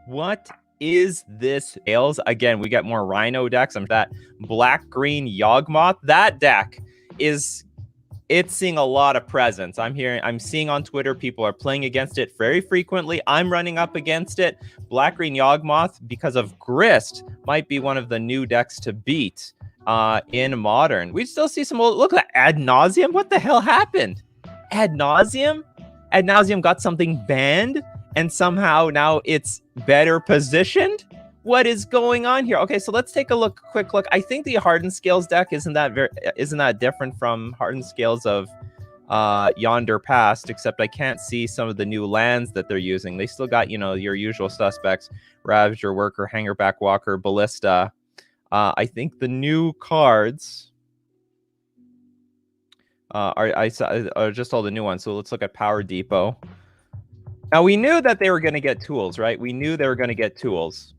What is this? Scales again. We get more Rhino decks. That black-green Yawgmoth. That deck is. It's seeing a lot of presence. I'm seeing on Twitter people are playing against it very frequently. I'm running up against it. Black-green Yawgmoth, because of Grist, might be one of the new decks to beat in Modern. We still see some old. Look at that Ad Nauseam. What the hell happened? Ad Nauseam? Ad Nauseam got something banned, and somehow now it's better positioned. What is going on here? Okay, so let's take a quick look. I think the Hardened Scales deck isn't that different from Hardened Scales of Yonder Past, except I can't see some of the new lands that they're using. They still got, your usual suspects: Ravager, Worker, Hangerback Walker, Ballista. I think the new cards are just all the new ones. So let's look at Power Depot. Now, we knew that they were going to get tools, right? We knew they were going to get tools.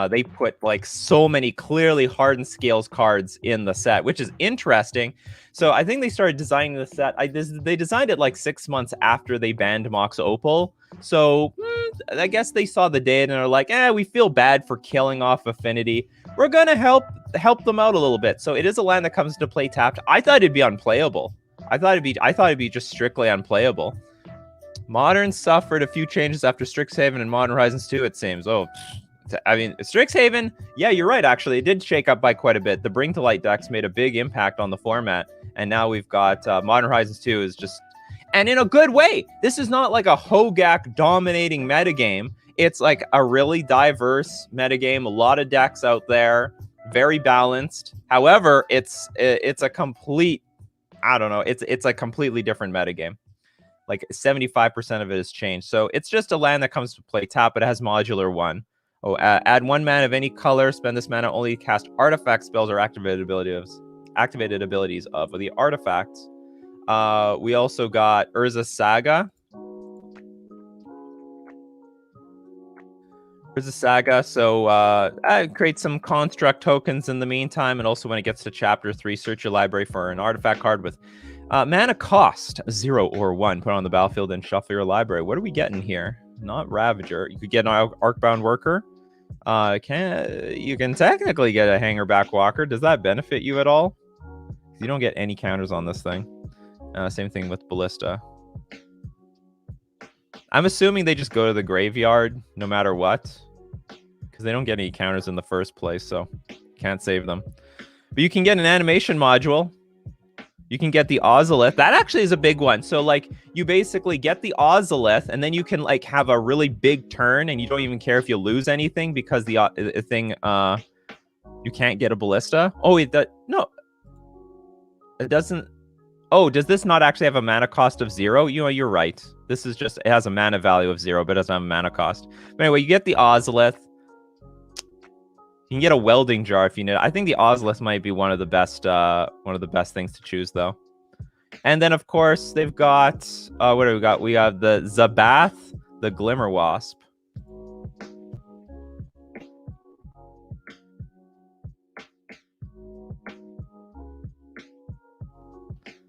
They put like so many clearly Hardened Scales cards in the set, which is interesting. So I think they started designing the set. They designed it like 6 months after they banned Mox Opal. So I guess they saw the data and are like, we feel bad for killing off Affinity. We're gonna help them out a little bit. So it is a land that comes to play tapped. I thought it'd be unplayable. I thought it'd be just strictly unplayable. Modern suffered a few changes after Strixhaven and Modern Horizons 2, it seems. Oh. I mean, Strixhaven, yeah, you're right, actually. It did shake up by quite a bit. The Bring to Light decks made a big impact on the format. And now we've got Modern Horizons 2 is just... And in a good way. This is not like a Hogak dominating metagame. It's like a really diverse metagame. A lot of decks out there. Very balanced. However, it's a complete... I don't know. It's a completely different metagame. Like 75% of it has changed. So it's just a land that comes to play tap, but it has modular 1. Oh, add 1 mana of any color. Spend this mana only cast artifact spells or activated abilities of the artifacts. We also got Urza Saga. So create some construct tokens in the meantime, and also when it gets to Chapter 3, search your library for an artifact card with mana cost 0 or 1. Put it on the battlefield and shuffle your library. What are we getting here? Not Ravager. You could get an Arcbound Worker. You can technically get a Hangerback Walker. Does that benefit you at all? You don't get any counters on this thing. Same thing with Ballista. I'm assuming they just go to the graveyard no matter what, because they don't get any counters in the first place, so can't save them. But you can get an animation module. You can get the Ozolith. That actually is a big one. So, like, you basically get the Ozolith, and then you can, like, have a really big turn, and you don't even care if you lose anything because the thing, you can't get a Ballista. Oh, no. It doesn't... Oh, does this not actually have a mana cost of 0? You're right. This is just... It has a mana value of 0, but it doesn't have a mana cost. But anyway, you get the Ozolith. You can get a welding jar if you need it. I think the Ozolith might be one of the best things to choose, though. And then, of course, they've got... what do we got? We have the Zabath, the Glimmer Wasp.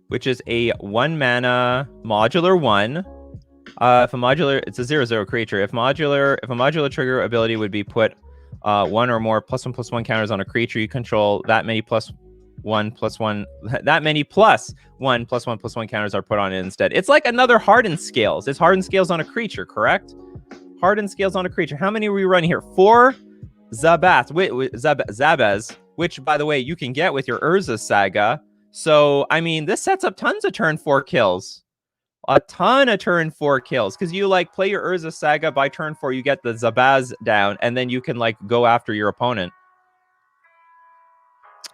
Which is a 1-mana modular 1. If a modular... It's a 0/0 creature. If a modular trigger ability would be put... 1 or more +1/+1 counters on a creature you control. That many +1/+1. That many +1/+1 counters are put on it instead. It's like another Hardened Scales. It's Hardened Scales on a creature, correct? Hardened Scales on a creature. How many are we running here? 4 Zabath, Zabez, which, by the way, you can get with your Urza Saga. So, I mean, this sets up tons of turn 4 kills. A ton of turn 4 kills, because you like play your Urza Saga, by turn 4 you get the Zabaz down, and then you can like go after your opponent.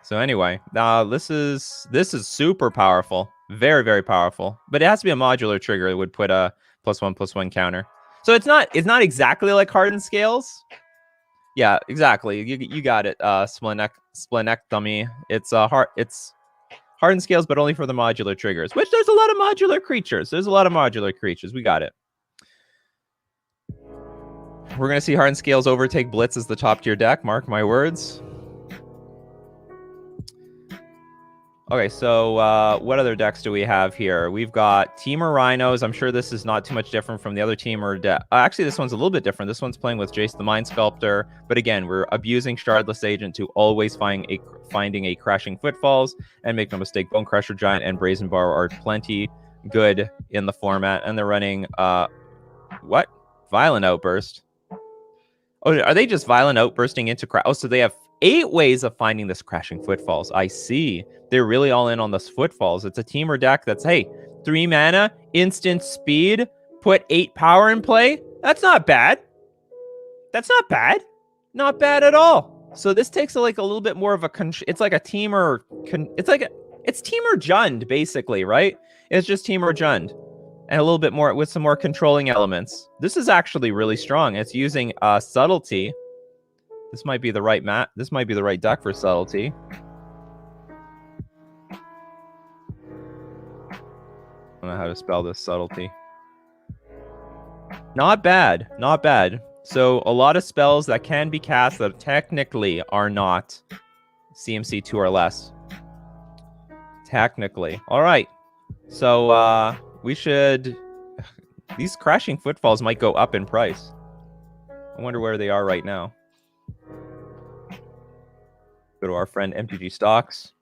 So anyway, this is super powerful, very, very powerful. But it has to be a modular trigger that would put a +1/+1 counter. So it's not exactly like Hardened Scales. Yeah, exactly. You got it. Splenectomy. It's Hardened Scales, but only for the modular triggers, which there's a lot of modular creatures. We got it. We're going to see Hardened Scales overtake Blitz as the top tier deck. Mark my words. Okay, so what other decks do we have here? We've got Teamer Rhinos. I'm sure this is not too much different from the other Teamer deck. Actually, this one's a little bit different. This one's playing with Jace the Mind Sculptor. But again, we're abusing Shardless Agent to always finding a Crashing Footfalls. And make no mistake, Bone Crusher Giant and Brazen Bar are plenty good in the format. And they're running, what? Violent Outburst. Oh, are they just Violent Outbursting into crash? Oh, so they have 8 ways of finding this Crashing Footfalls. I see. They're really all in on this Footfalls. It's a Teamer deck that's, hey, 3 mana, instant speed, put 8 power in play. That's not bad. That's not bad. Not bad at all. So this takes like a little bit more of a... It's like a Teamer... It's Teamer Jund, basically, right? It's just Teamer Jund. And a little bit more with some more controlling elements. This is actually really strong. It's using Subtlety. This might be the right This might be the right deck for Subtlety. I don't know how to spell this, Subtlety. Not bad. Not bad. So a lot of spells that can be cast that technically are not CMC 2 or less. Technically. All right. So we should... These Crashing Footfalls might go up in price. I wonder where they are right now. Go to our friend MTG Stocks.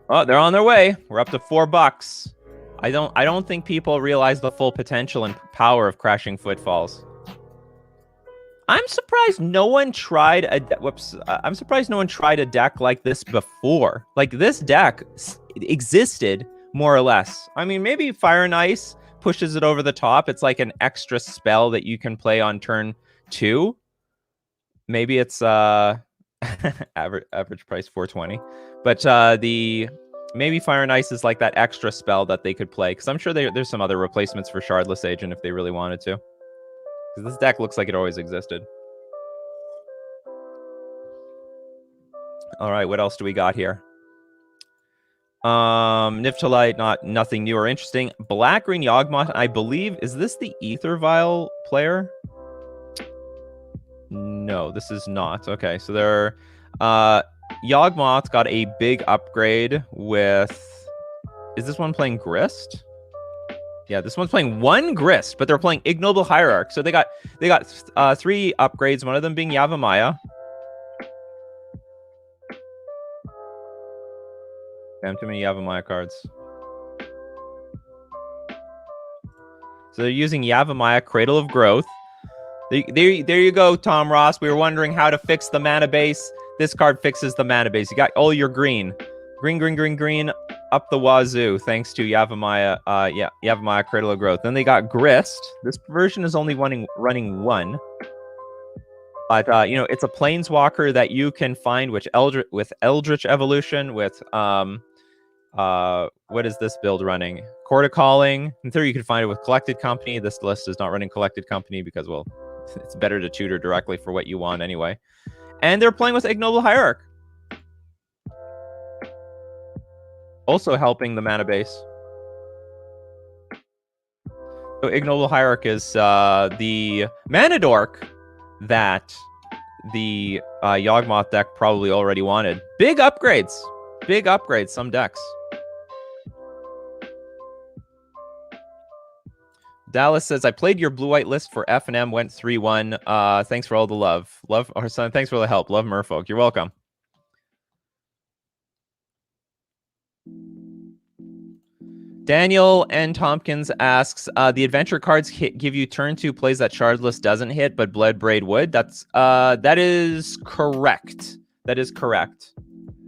Oh, they're on their way. We're up to $4. I don't think people realize the full potential and power of Crashing Footfalls. I'm surprised no one tried I'm surprised no one tried a deck like this before. Like, this deck existed more or less. I mean, maybe Fire and Ice pushes it over the top. It's like an extra spell that you can play on turn 2. Maybe it's average price $4.20. But maybe Fire and Ice is like that extra spell that they could play, because I'm sure there's some other replacements for Shardless Agent if they really wanted to. Because this deck looks like it always existed. All right, what else do we got here? Niftalite, nothing new or interesting. Black Green Yawgmoth, I believe, is this the Ether Vial player? No, this is not. Okay, so there Yawgmoth got a big upgrade with... Is this one playing Grist? Yeah, this one's playing 1 Grist, but they're playing Ignoble Hierarch. So they got 3 upgrades, one of them being Yavimaya. Damn, too many Yavimaya cards. So they're using Yavimaya, Cradle of Growth. There you go, Tom Ross. We were wondering how to fix the mana base. This card fixes the mana base. You got all your green. Green, up the wazoo, thanks to Yavimaya, Yavimaya, Cradle of Growth. Then they got Grist. This version is only running 1. But, you know, it's a Planeswalker that you can find with Eldritch Evolution, with... what is this build running? Court of Calling. In theory, you can find it with Collected Company. This list is not running Collected Company because, well, it's better to tutor directly for what you want anyway. And they're playing with Ignoble Hierarch. Also helping the mana base. So Ignoble Hierarch is the mana dork that the Yawgmoth deck probably already wanted. Big upgrades. Big upgrades, some decks. Dallas says, I played your blue-white list for F&M, went 3-1. Thanks for all the love. Thanks for the help. Love Merfolk. You're welcome. Daniel N. Tompkins asks, the adventure cards give you turn 2 plays that Shardless doesn't hit, but Bloodbraid would. That is correct. That is correct.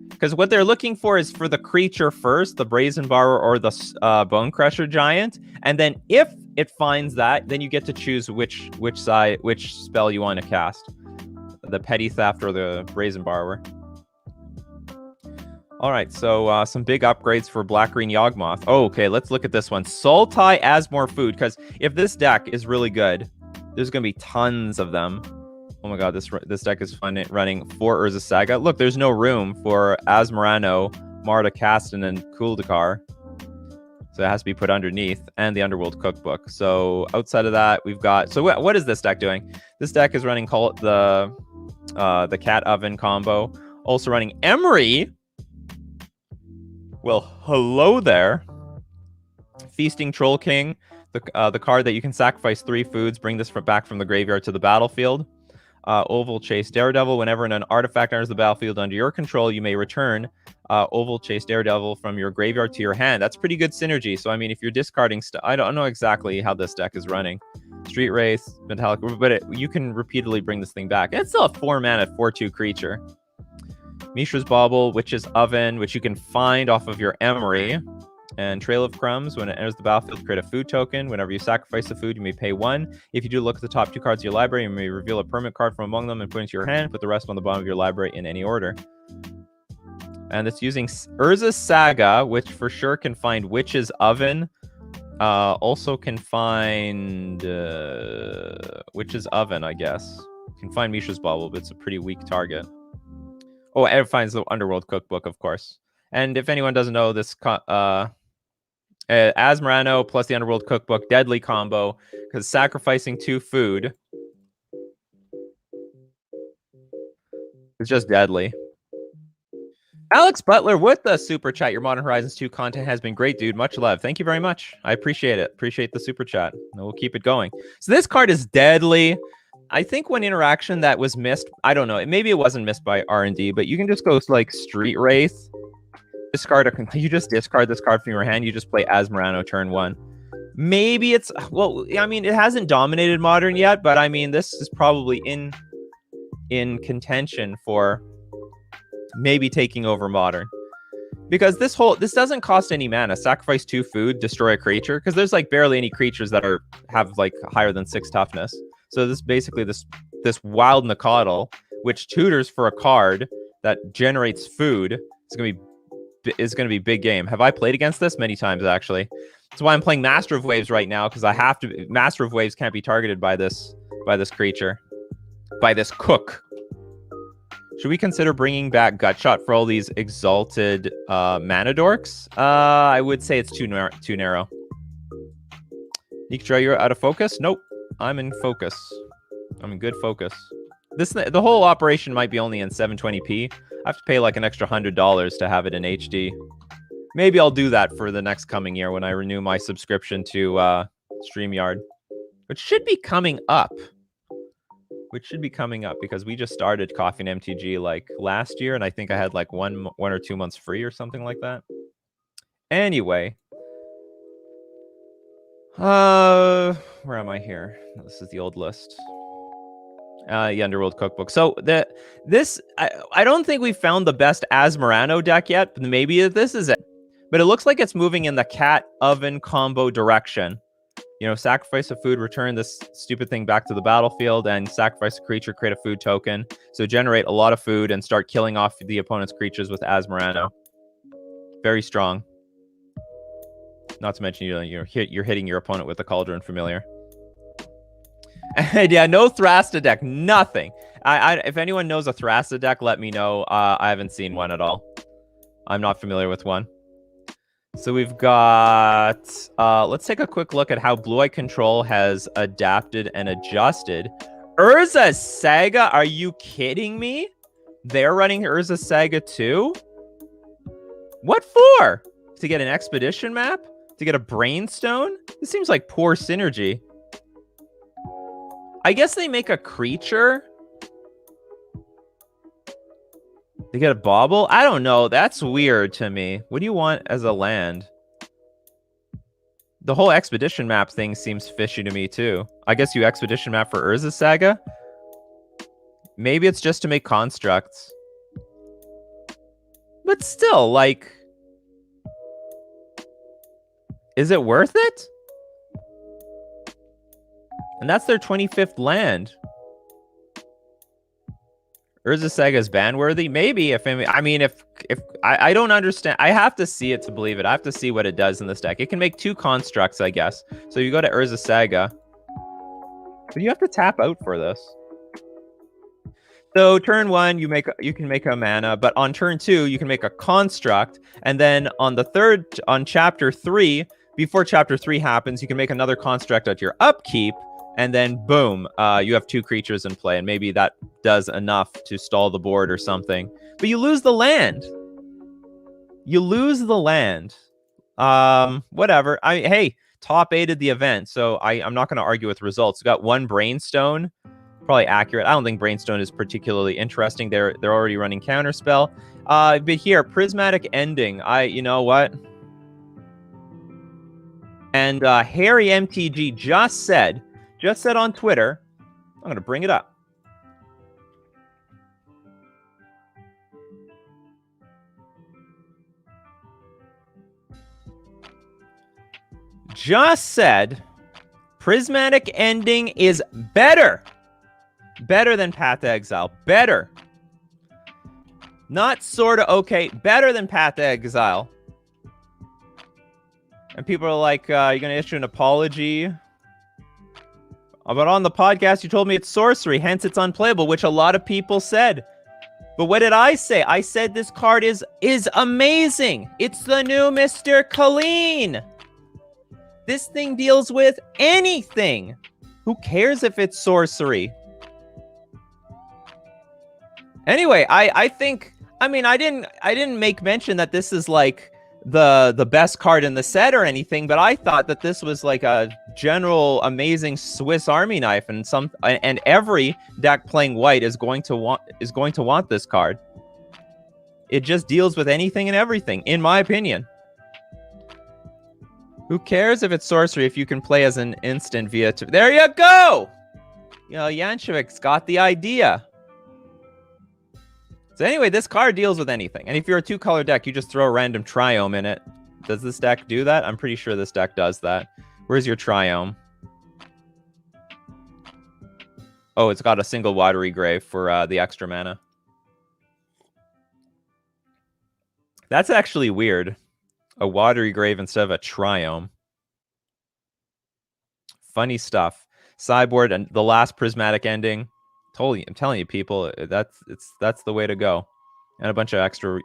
Because what they're looking for is for the creature first, the Brazen Borrower or the Bone Crusher Giant, and then if it finds that, then you get to choose which spell you want to cast, the Petty Theft or the Brazen Borrower. All right, so some big upgrades for Black Green Yawgmoth. Oh, okay, let's look at this one. Sultai Asmore Food, because if this deck is really good, there's going to be tons of them. Oh my god, this deck is fun running 4 Urza Saga. Look, there's no room for Asmorano, Marta Kasten, and Kuldakar. So it has to be put underneath, and the Underworld Cookbook. So outside of that, we've got... So what is this deck doing? This deck is running the cat oven combo. Also running Emery. Well, hello there. Feasting Troll King, the card that you can sacrifice 3 foods, bring this back from the graveyard to the battlefield. Oval Chase Daredevil. Whenever an artifact enters the battlefield under your control, you may return Oval Chase Daredevil from your graveyard to your hand. That's pretty good synergy. So, I mean, if you're discarding stuff, I don't know exactly how this deck is running. Street Wraith, Metallic, but you can repeatedly bring this thing back. And it's still a 4-mana, 4/2 creature. Mishra's Bauble, Witch's Oven, which you can find off of your Emery. And Trail of Crumbs, when it enters the battlefield, create a food token. Whenever you sacrifice the food, you may pay 1. If you do, look at the top 2 cards of your library. You may reveal a permanent card from among them and put it into your hand. Put the rest on the bottom of your library in any order. And it's using Urza's Saga, which for sure can find Witch's Oven. Also can find Witch's Oven, I guess. You can find Mishra's Bauble, but it's a pretty weak target. Oh, and it finds the Underworld Cookbook, of course. And if anyone doesn't know, this Asmarano plus the Underworld Cookbook, deadly combo, because sacrificing 2 food is just deadly. Alex Butler with the super chat. Your Modern Horizons 2 content has been great, dude. Much love. Thank you very much. I appreciate it. Appreciate the super chat. And we'll keep it going. So this card is deadly. I think one interaction that was missed, I don't know, maybe it wasn't missed by R&D, but you can just go like Street Wraith. You just discard this card from your hand. You just play Asmarano turn 1. Maybe it's, well, I mean, it hasn't dominated Modern yet, but I mean, this is probably in contention for maybe taking over Modern, because this doesn't cost any mana. Sacrifice 2 food, destroy a creature, because there's like barely any creatures that have like higher than 6 toughness. So this basically this wild Nikachu, which tutors for a card that generates food, is gonna be big game. Have I played against this many times, actually? That's why I'm playing Master of Waves right now, because I have to. Master of Waves can't be targeted by this creature, by this cook. Should we consider bringing back Gutshot for all these exalted mana dorks? I would say it's too narrow. Nikachu, you're out of focus? Nope, I'm in focus. I'm in good focus. The whole operation might be only in 720p. I have to pay like an extra $100 to have it in HD. Maybe I'll do that for the next coming year when I renew my subscription to StreamYard, which should be coming up. Because we just started Coffee and MTG like last year, and I think I had like one or 2 months free or something like that. Anyway, where am I here? This is the old list. The Underworld Cookbook. So I don't think we found the best Asmarano deck yet. But maybe this is it. But it looks like it's moving in the cat oven combo direction. You know, sacrifice a food, return this stupid thing back to the battlefield, and sacrifice a creature, create a food token. So generate a lot of food and start killing off the opponent's creatures with Asmarano. Very strong. Not to mention, you're hitting your opponent with a Cauldron Familiar. And yeah, no Thrasta deck, nothing. If anyone knows a Thrasta deck, let me know. I haven't seen one at all. I'm not familiar with one. So we've got, let's take a quick look at how Blue-Eye Control has adapted and adjusted. Urza's Saga, are you kidding me? They're running Urza's Saga too? What for? To get an expedition map? To get a Brainstone? This seems like poor synergy. I guess they make a creature. They get a bauble? I don't know. That's weird to me. What do you want as a land? The whole expedition map thing seems fishy to me too. I guess you expedition map for Urza's Saga? Maybe it's just to make constructs. But still, like... is it worth it? And that's their 25th land. Urza's Saga is ban-worthy? Maybe. If I don't understand. I have to see it to believe it. I have to see what it does in this deck. It can make 2 constructs, I guess. So you go to Urza's Saga. But you have to tap out for this. So turn 1, you can make a mana, but on turn 2, you can make a construct, and then on chapter 3, before chapter 3 happens, you can make another construct at your upkeep and then boom, you have 2 creatures in play, and maybe that does enough to stall the board or something. But you lose the land. You lose the land. Whatever. Hey, top 8 of the event, so I'm not going to argue with results. We got 1 Brainstone, probably accurate. I don't think Brainstone is particularly interesting. They're already running Counterspell. But here, Prismatic Ending. You know what? And Harry MTG just said on Twitter, I'm going to bring it up. Just said Prismatic Ending is better. Better than Path to Exile. Better. Not sort of okay. Better than Path to Exile. And people are like, you're going to issue an apology? But on the podcast, you told me it's sorcery, hence it's unplayable, which a lot of people said. But what did I say? I said this card is amazing. It's the new Mr. Clean. This thing deals with anything. Who cares if it's sorcery? Anyway, I think, I mean, I didn't make mention that this is like the best card in the set or anything, but I thought that this was like a general amazing Swiss Army knife, and every deck playing white is going to want this card. It just deals with anything and everything, in my opinion. Who cares if it's sorcery if you can play as an instant via... There you go! You know, Yanchevic's got the idea. So anyway, this card deals with anything. And if you're a 2-color deck, you just throw a random Triome in it. Does this deck do that? I'm pretty sure this deck does that. Where's your Triome? Oh, it's got a single Watery Grave for the extra mana. That's actually weird. A Watery Grave instead of a Triome. Funny stuff. Sideboard and the last Prismatic Ending. I'm telling you, people, that's the way to go. And a bunch of extra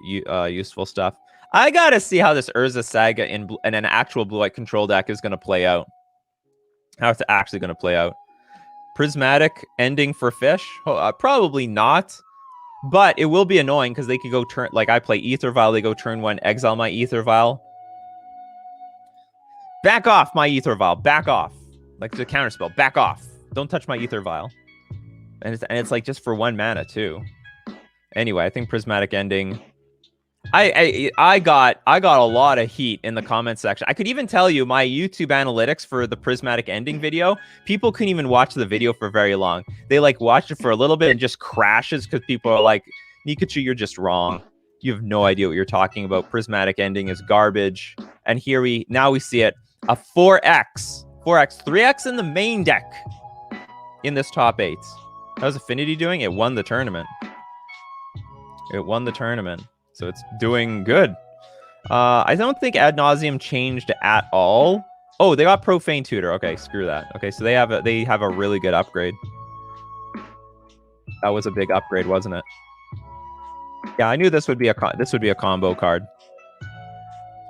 useful stuff. I gotta see how this Urza Saga in an actual blue-white control deck is gonna play out. How it's actually gonna play out. Prismatic Ending for fish? Probably not. But it will be annoying because they could go turn, like I play Ether Vial, they go turn 1, exile my Ether Vial. Back off, my Ether Vial. Back off. Like the counterspell. Back off. Don't touch my Ether Vial. And it's like just for 1 mana too. Anyway, I think Prismatic Ending. I got a lot of heat in the comment section. I could even tell you my YouTube analytics for the Prismatic Ending video. People couldn't even watch the video for very long. They like watched it for a little bit and just crashes because people are like, Nikachu, you're just wrong. You have no idea what you're talking about. Prismatic Ending is garbage. And now we see it. A 4x. 3x in the main deck. In this top 8. How's Affinity doing? It won the tournament. It won the tournament. So it's doing good. I don't think Ad Nauseam changed at all. Oh, they got Profane Tutor. Okay, screw that. Okay, so they have a really good upgrade. That was a big upgrade, wasn't it? Yeah, I knew this would be a combo card.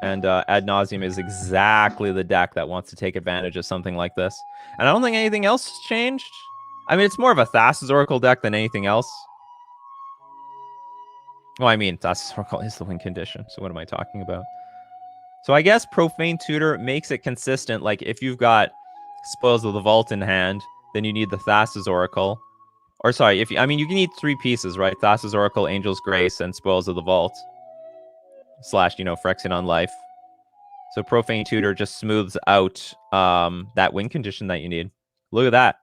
And Ad Nauseam is exactly the deck that wants to take advantage of something like this. And I don't think anything else has changed. I mean, it's more of a Thassa's Oracle deck than anything else. Well, I mean, Thassa's Oracle is the win condition, so what am I talking about? So I guess Profane Tutor makes it consistent. Like, if you've got Spoils of the Vault in hand, then you need the Thassa's Oracle. Or, sorry, you need 3 pieces, right? Thassa's Oracle, Angel's Grace, and Spoils of the Vault. / Phyrexian Life. So Profane Tutor just smooths out that win condition that you need. Look at that.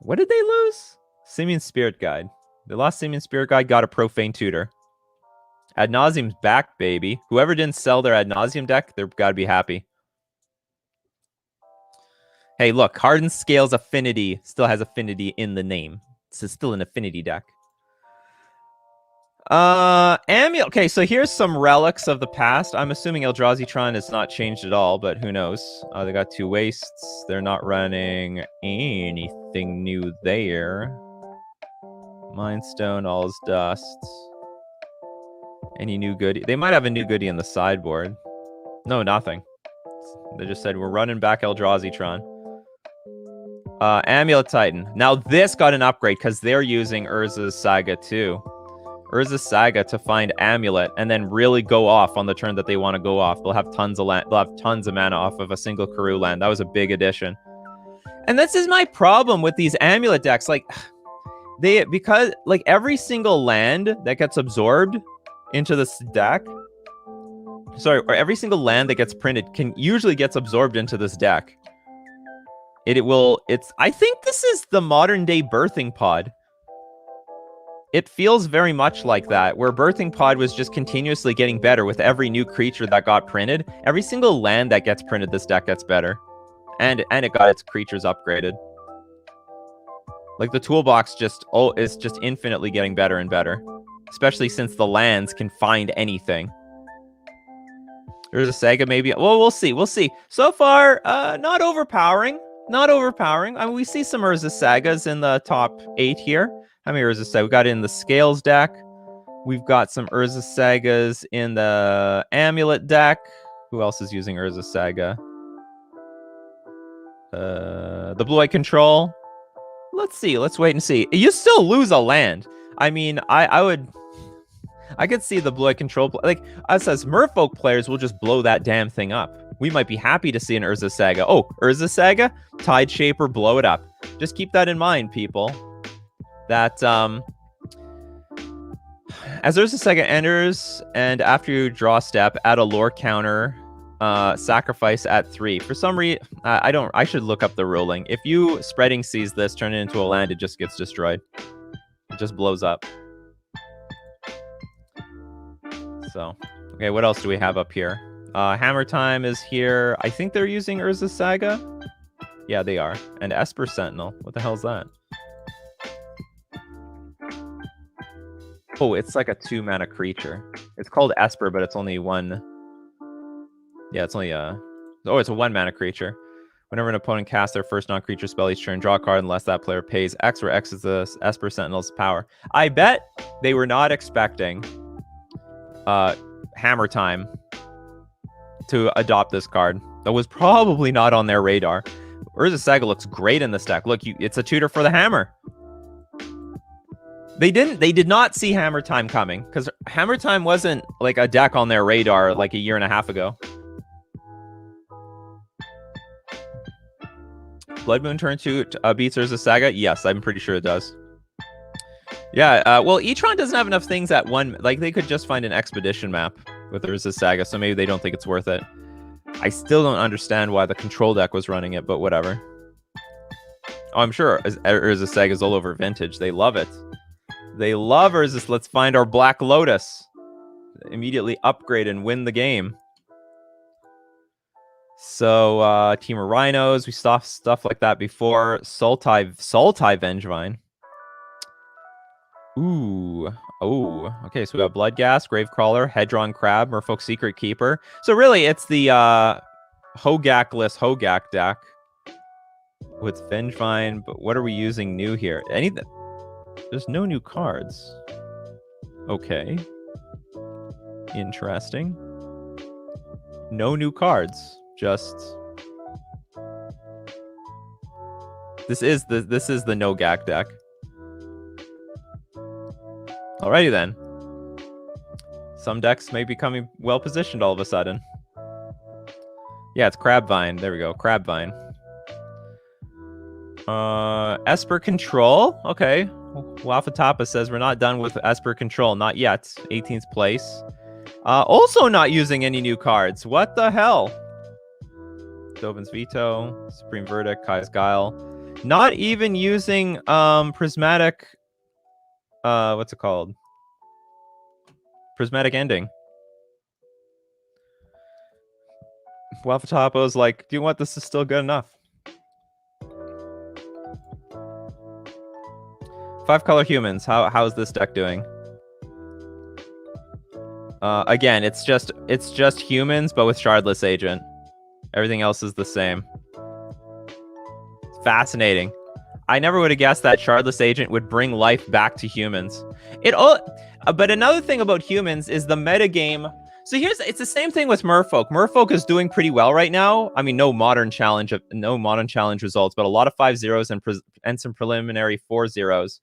What did they lose? Simian Spirit Guide. They lost Simian Spirit Guide, got a Profane Tutor. Ad Nauseam's back, baby. Whoever didn't sell their Ad Nauseam deck, they've got to be happy. Hey, look, Hardened Scales Affinity still has Affinity in the name. This is still an Affinity deck. Okay, so here's some relics of the past. I'm assuming Eldrazi-tron has not changed at all, but who knows? They got 2 wastes. They're not running anything new there. Mindstone, All's Dust. Any new goodie? They might have a new goodie in the sideboard. No, nothing. They just said, we're running back Eldrazi-tron. Amulet Titan. Now this got an upgrade because they're using Urza's Saga too. Urza's Saga to find Amulet and then really go off on the turn that they want to go off. They'll have tons of land. They'll have tons of mana off of a single Karoo land. That was a big addition. And this is my problem with these Amulet decks. Like because every single land that gets absorbed into this deck, or every single land that gets printed usually gets absorbed into this deck. I think this is the modern day birthing pod. It feels very much like that, where birthing pod was just continuously getting better with every new creature that got printed. Every single land that gets printed, this deck gets better. And it got its creatures upgraded. Like the toolbox is just infinitely getting better and better. Especially since the lands can find anything. There's a Saga maybe. Well, we'll see. We'll see. So far, not overpowering. Not overpowering. I mean, we see some Urza Sagas in the top 8 here. How many Urza Sagas? We got it in the Scales deck. We've got some Urza Sagas in the Amulet deck. Who else is using Urza Saga? The Blue-Eye Control. Let's see. Let's wait and see. You still lose a land. I mean, I could see the Blue-Eye Control. Like, us as Merfolk players will just blow that damn thing up. We might be happy to see an Urza Saga. Oh, Urza Saga? Tide Shaper, blow it up. Just keep that in mind, people. That, as Urza Saga enters, and after you draw a step, add a lore counter, sacrifice at 3. For some reason, I should look up the ruling. If you Spreading Seas this, turn it into a land, it just gets destroyed. It just blows up. So, okay, what else do we have up here? Hammer Time is here. I think they're using Urza Saga. Yeah, they are. And Esper Sentinel. What the hell is that? Oh, it's like a 2-mana creature. It's called Esper, but it's only one. Yeah, it's only a. Oh, it's a 1-mana creature. Whenever an opponent casts their first non-creature spell each turn, draw a card unless that player pays X, where X is the Esper Sentinel's power. I bet they were not expecting Hammer Time to adopt this card. That was probably not on their radar. Urza Saga looks great in this deck. Look, it's a tutor for the hammer. They did not see Hammer Time coming, because Hammer Time wasn't like a deck on their radar like a year and a half ago. Blood Moon turn 2 beats Urza Saga? Yes, I'm pretty sure it does. Yeah, well, Etron doesn't have enough things at one. Like, they could just find an expedition map with Urza Saga, so maybe they don't think it's worth it. I still don't understand why the control deck was running it, but whatever. Oh, I'm sure Urza Saga's all over Vintage. They love it. They love Urza. Let's find our Black Lotus. Immediately upgrade and win the game. So, Team of Rhinos. We saw stuff like that before. Sultai Vengevine. Ooh. Oh, okay, so we got Bloodghast, Gravecrawler, Hedron Crab, Merfolk Secret Keeper. So really, it's the Hogak-less Hogak deck with Vengevine, but what are we using new here? There's no new cards. Okay. Interesting. No new cards. Just... This is the No-Gak deck. Alrighty then. Some decks may be becoming well positioned all of a sudden. Yeah, it's Crabvine. There we go. Crabvine. Esper Control. Okay. Wafatapa says we're not done with Esper Control. Not yet. 18th place. Also not using any new cards. What the hell? Dovin's Veto. Supreme Verdict. Kai's Guile. Not even using Prismatic... what's it called? Prismatic Ending. Wafatapo's like, do you want this is still good enough? 5-color humans. How's this deck doing? Again, it's just humans, but with Shardless Agent. Everything else is the same. It's fascinating. I never would have guessed that Shardless Agent would bring life back to humans. But another thing about humans is the metagame. So it's the same thing with Merfolk. Merfolk is doing pretty well right now. I mean, no modern challenge results, but a lot of 5-0s and some preliminary 4-0s.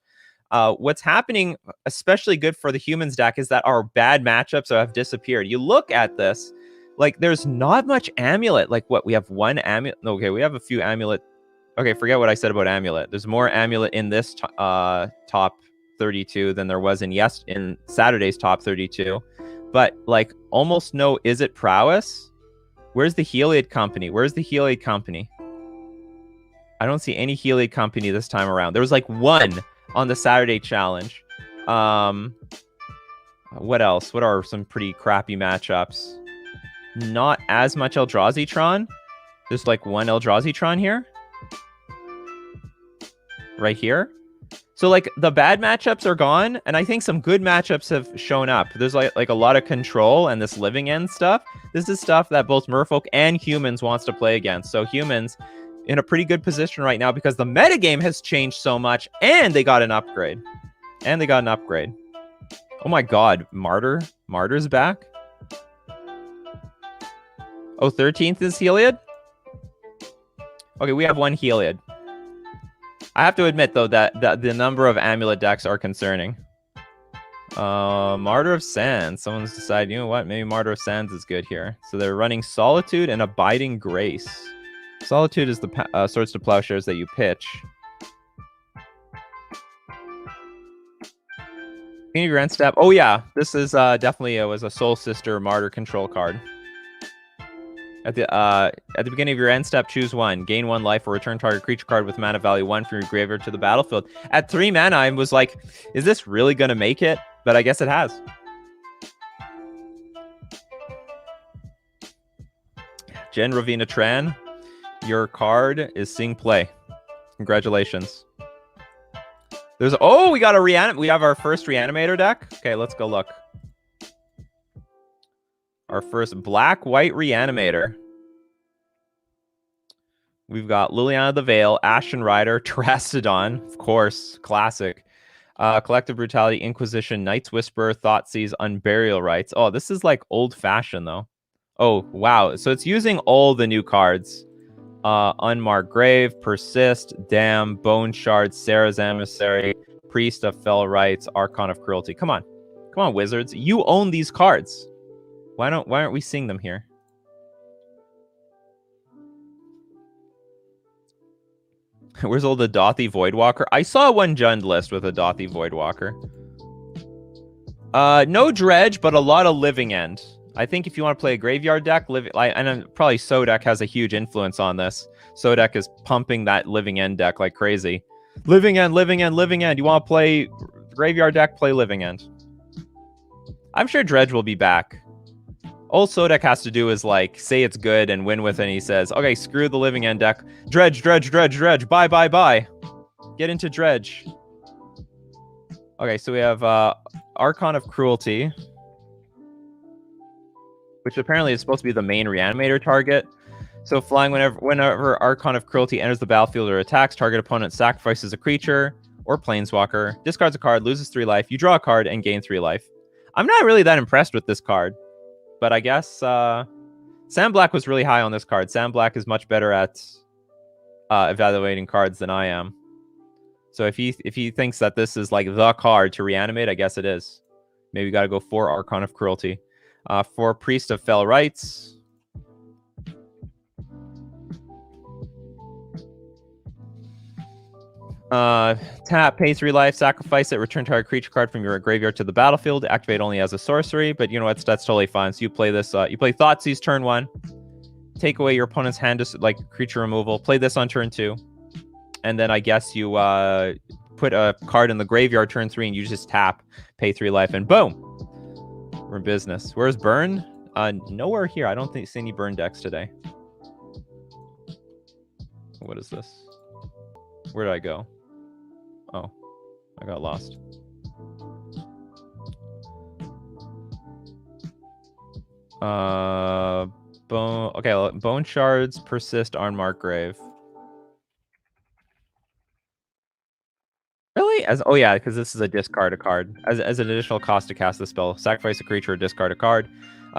What's happening, especially good for the humans deck, is that our bad matchups have disappeared. You look at this, like there's not much amulet. Like what, we have one amulet. Okay, we have a few amulet. Okay, forget what I said about amulet. There's more amulet in this top 32 than there was in Saturday's top 32. But like almost no is it prowess. Where's the Heliod company? Where's the Heliod company? I don't see any Heliod company this time around. There was like one on the Saturday challenge. What else? What are some pretty crappy matchups? Not as much Eldrazi-tron. There's like one Eldrazi-tron here. Right here. So like the bad matchups are gone, and I think some good matchups have shown up. There's like a lot of control and this living end stuff. This is stuff that both Merfolk and humans wants to play against. So humans in a pretty good position right now because the metagame has changed so much, and they got an upgrade. Oh my god, Martyr's back. Oh, 13th is Heliod? Okay, we have one Heliod. I have to admit, though, that the number of amulet decks are concerning. Martyr of Sands. Someone's decided, you know what? Maybe Martyr of Sands is good here. So they're running Solitude and Abiding Grace. Solitude is the Swords to Plowshares that you pitch. Beginning of your end step. Oh, yeah. This is definitely was a Soul Sister Martyr control card. At the beginning of your end step, choose one. Gain 1 life or return target creature card with mana value 1 from your graveyard to the battlefield. At 3 mana, I was like, is this really going to make it? But I guess it has. Jen Ravina Tran, your card is seeing play. Congratulations. We got we have our first Reanimator deck. Okay, let's go look. Our first black-white Reanimator. We've got Liliana the Veil, Ashen Rider, Terastodon, of course, classic. Collective Brutality, Inquisition, Night's Whisper, Thoughtseize, Unburial Rites. Oh, this is like old-fashioned, though. Oh, wow. So it's using all the new cards. Unmarked Grave, Persist, Damn, Bone Shard, Sarah's Emissary, Priest of Fell Rites, Archon of Cruelty. Come on. Come on, Wizards. You own these cards. Why aren't we seeing them here? Where's all the Dothy Voidwalker? I saw one Jund list with a Dothy Voidwalker. No Dredge, but a lot of Living End. I think if you want to play a graveyard deck, and probably Sodek has a huge influence on this. Sodek is pumping that Living End deck like crazy. Living End, Living End, Living End. You want to play graveyard deck, play Living End. I'm sure Dredge will be back. All Sodek has to do is like say it's good and win with it, and he says, okay, screw the Living End deck. Dredge, Dredge, Dredge, Dredge. Bye, bye, bye. Get into Dredge. Okay, so we have Archon of Cruelty, which apparently is supposed to be the main Reanimator target. So flying whenever Archon of Cruelty enters the battlefield or attacks, target opponent sacrifices a creature or planeswalker, discards a card, loses 3 life. You draw a card and gain 3 life. I'm not really that impressed with this card. But I guess Sam Black was really high on this card. Sam Black is much better at evaluating cards than I am. So if he thinks that this is like the card to reanimate, I guess it is. Maybe we got to go for Archon of Cruelty. For Priest of Fell Rites. Tap, pay 3 life, sacrifice it, return target creature card from your graveyard to the battlefield, activate only as a sorcery, but you know what, that's totally fine. So you play this, you play Thoughtseize turn 1, take away your opponent's hand, like creature removal, play this on turn 2, and then I guess you put a card in the graveyard turn 3 and you just tap, pay 3 life, and boom! We're in business. Where's Burn? Nowhere here. I don't see any Burn decks today. What is this? Where did I go? Oh, I got lost. Bone. Okay, Bone Shards, Persist, Unmarked Grave. Really? Oh yeah, because this is a discard a card. As an additional cost to cast the spell, sacrifice a creature or discard a card.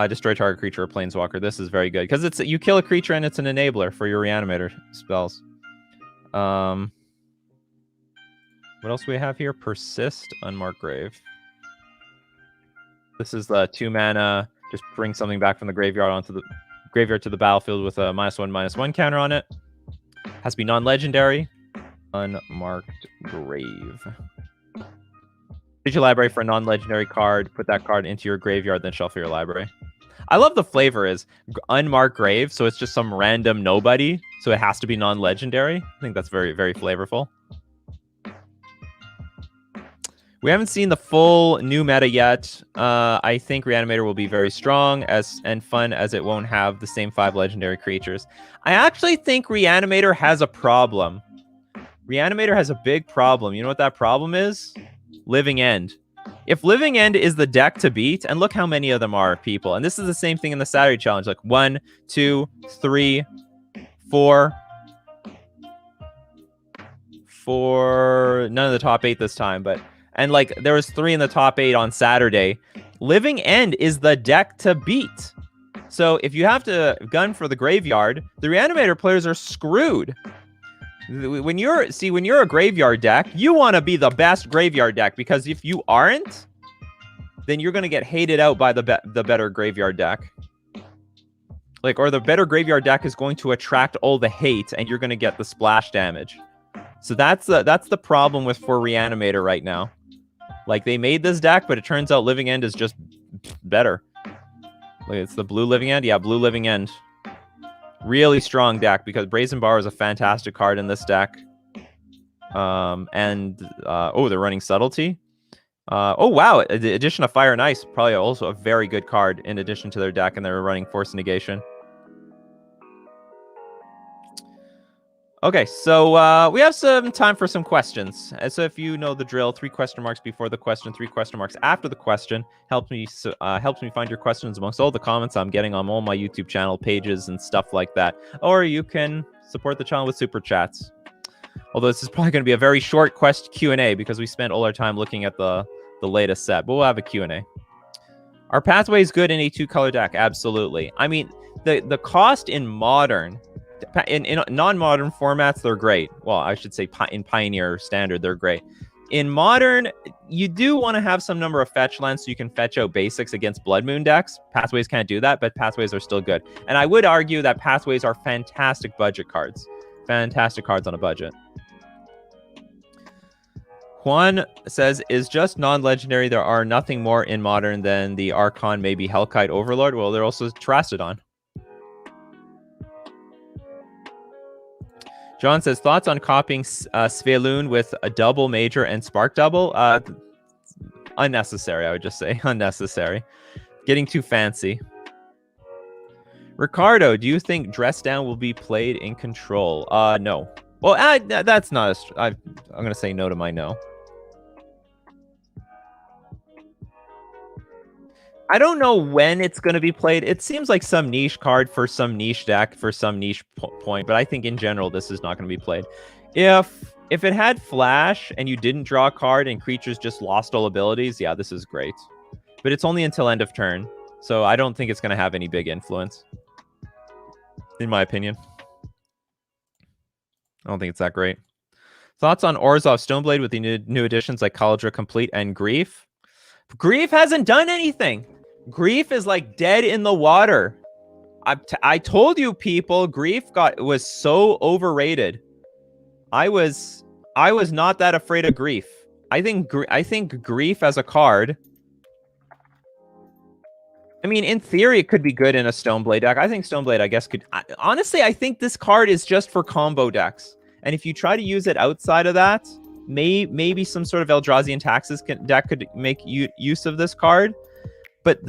Destroy target creature or planeswalker. This is very good because it's you kill a creature and it's an enabler for your reanimator spells. What else do we have here? Persist, Unmarked Grave. This is the 2 mana. Just bring something back from the graveyard onto the graveyard to the battlefield with a -1/-1 counter on it. Has to be non-legendary. Unmarked Grave. Choose your library for a non-legendary card. Put that card into your graveyard, then shuffle your library. I love the flavor is Unmarked Grave, so it's just some random nobody. So it has to be non-legendary. I think that's very, very flavorful. We haven't seen the full new meta yet. I think Reanimator will be very strong and fun as it won't have the same 5 legendary creatures. I actually think Reanimator has a problem. Reanimator has a big problem. You know what that problem is? Living End. If Living End is the deck to beat, and look how many of them are, people. And this is the same thing in the Saturday challenge. Like 1, 2, 3, 4. None of the top 8 this time, but... And like there was 3 in the top 8 on Saturday. Living End is the deck to beat. So if you have to gun for the graveyard, the Reanimator players are screwed. When you're a graveyard deck, you want to be the best graveyard deck, because if you aren't, then you're going to get hated out by the better graveyard deck. Like, or the better graveyard deck is going to attract all the hate, and you're going to get the splash damage. So that's the problem for Reanimator right now. Like, they made this deck, but it turns out Living End is just better. Like, it's the blue Living End? Yeah, blue Living End. Really strong deck, because Brazen Bar is a fantastic card in this deck. Oh, they're running Subtlety. Oh, wow. The addition of Fire and Ice, probably also a very good card in addition to their deck, and they're running Force Negation. Okay, so we have some time for some questions. So if you know the drill, 3 question marks before the question, 3 question marks after the question helps me find your questions amongst all the comments I'm getting on all my YouTube channel pages and stuff like that. Or you can support the channel with super chats. Although this is probably going to be a very short Q&A because we spent all our time looking at the latest set, but we'll have a Q&A. Are pathways good in a 2-color deck? Absolutely. I mean, the cost in Modern... In non-modern formats, they're great. Well, I should say in Pioneer Standard, they're great. In Modern, you do want to have some number of fetch lands so you can fetch out basics against Blood Moon decks. Pathways can't do that, but Pathways are still good. And I would argue that Pathways are fantastic budget cards. Fantastic cards on a budget. Juan says, is just non-legendary. There are nothing more in Modern than the Archon, maybe Hellkite Overlord. Well, they're also Terastodon. John says, thoughts on copying Svelun with a double major and spark double? Unnecessary, I would just say. Unnecessary. Getting too fancy. Ricardo, do you think Dress Down will be played in Control? No. Well, that's not I'm going to say no to my no. I don't know when it's going to be played. It seems like some niche card for some niche deck for some niche point, but I think in general this is not going to be played. If it had Flash and you didn't draw a card and creatures just lost all abilities, yeah, this is great. But it's only until end of turn, so I don't think it's going to have any big influence, in my opinion. I don't think it's that great. Thoughts on Orzhov Stoneblade with the new additions like Kaldra Complete and Grief? Grief hasn't done anything. Grief is like dead in the water. I told you, people, Grief was so overrated. I was not that afraid of Grief. I think Grief as a card, I mean, in theory, it could be good in a Stoneblade deck. I think Stoneblade, I guess, could... Honestly, I think this card is just for combo decks. And if you try to use it outside of that, maybe some sort of Eldrazi and Taxes deck could make use of this card. But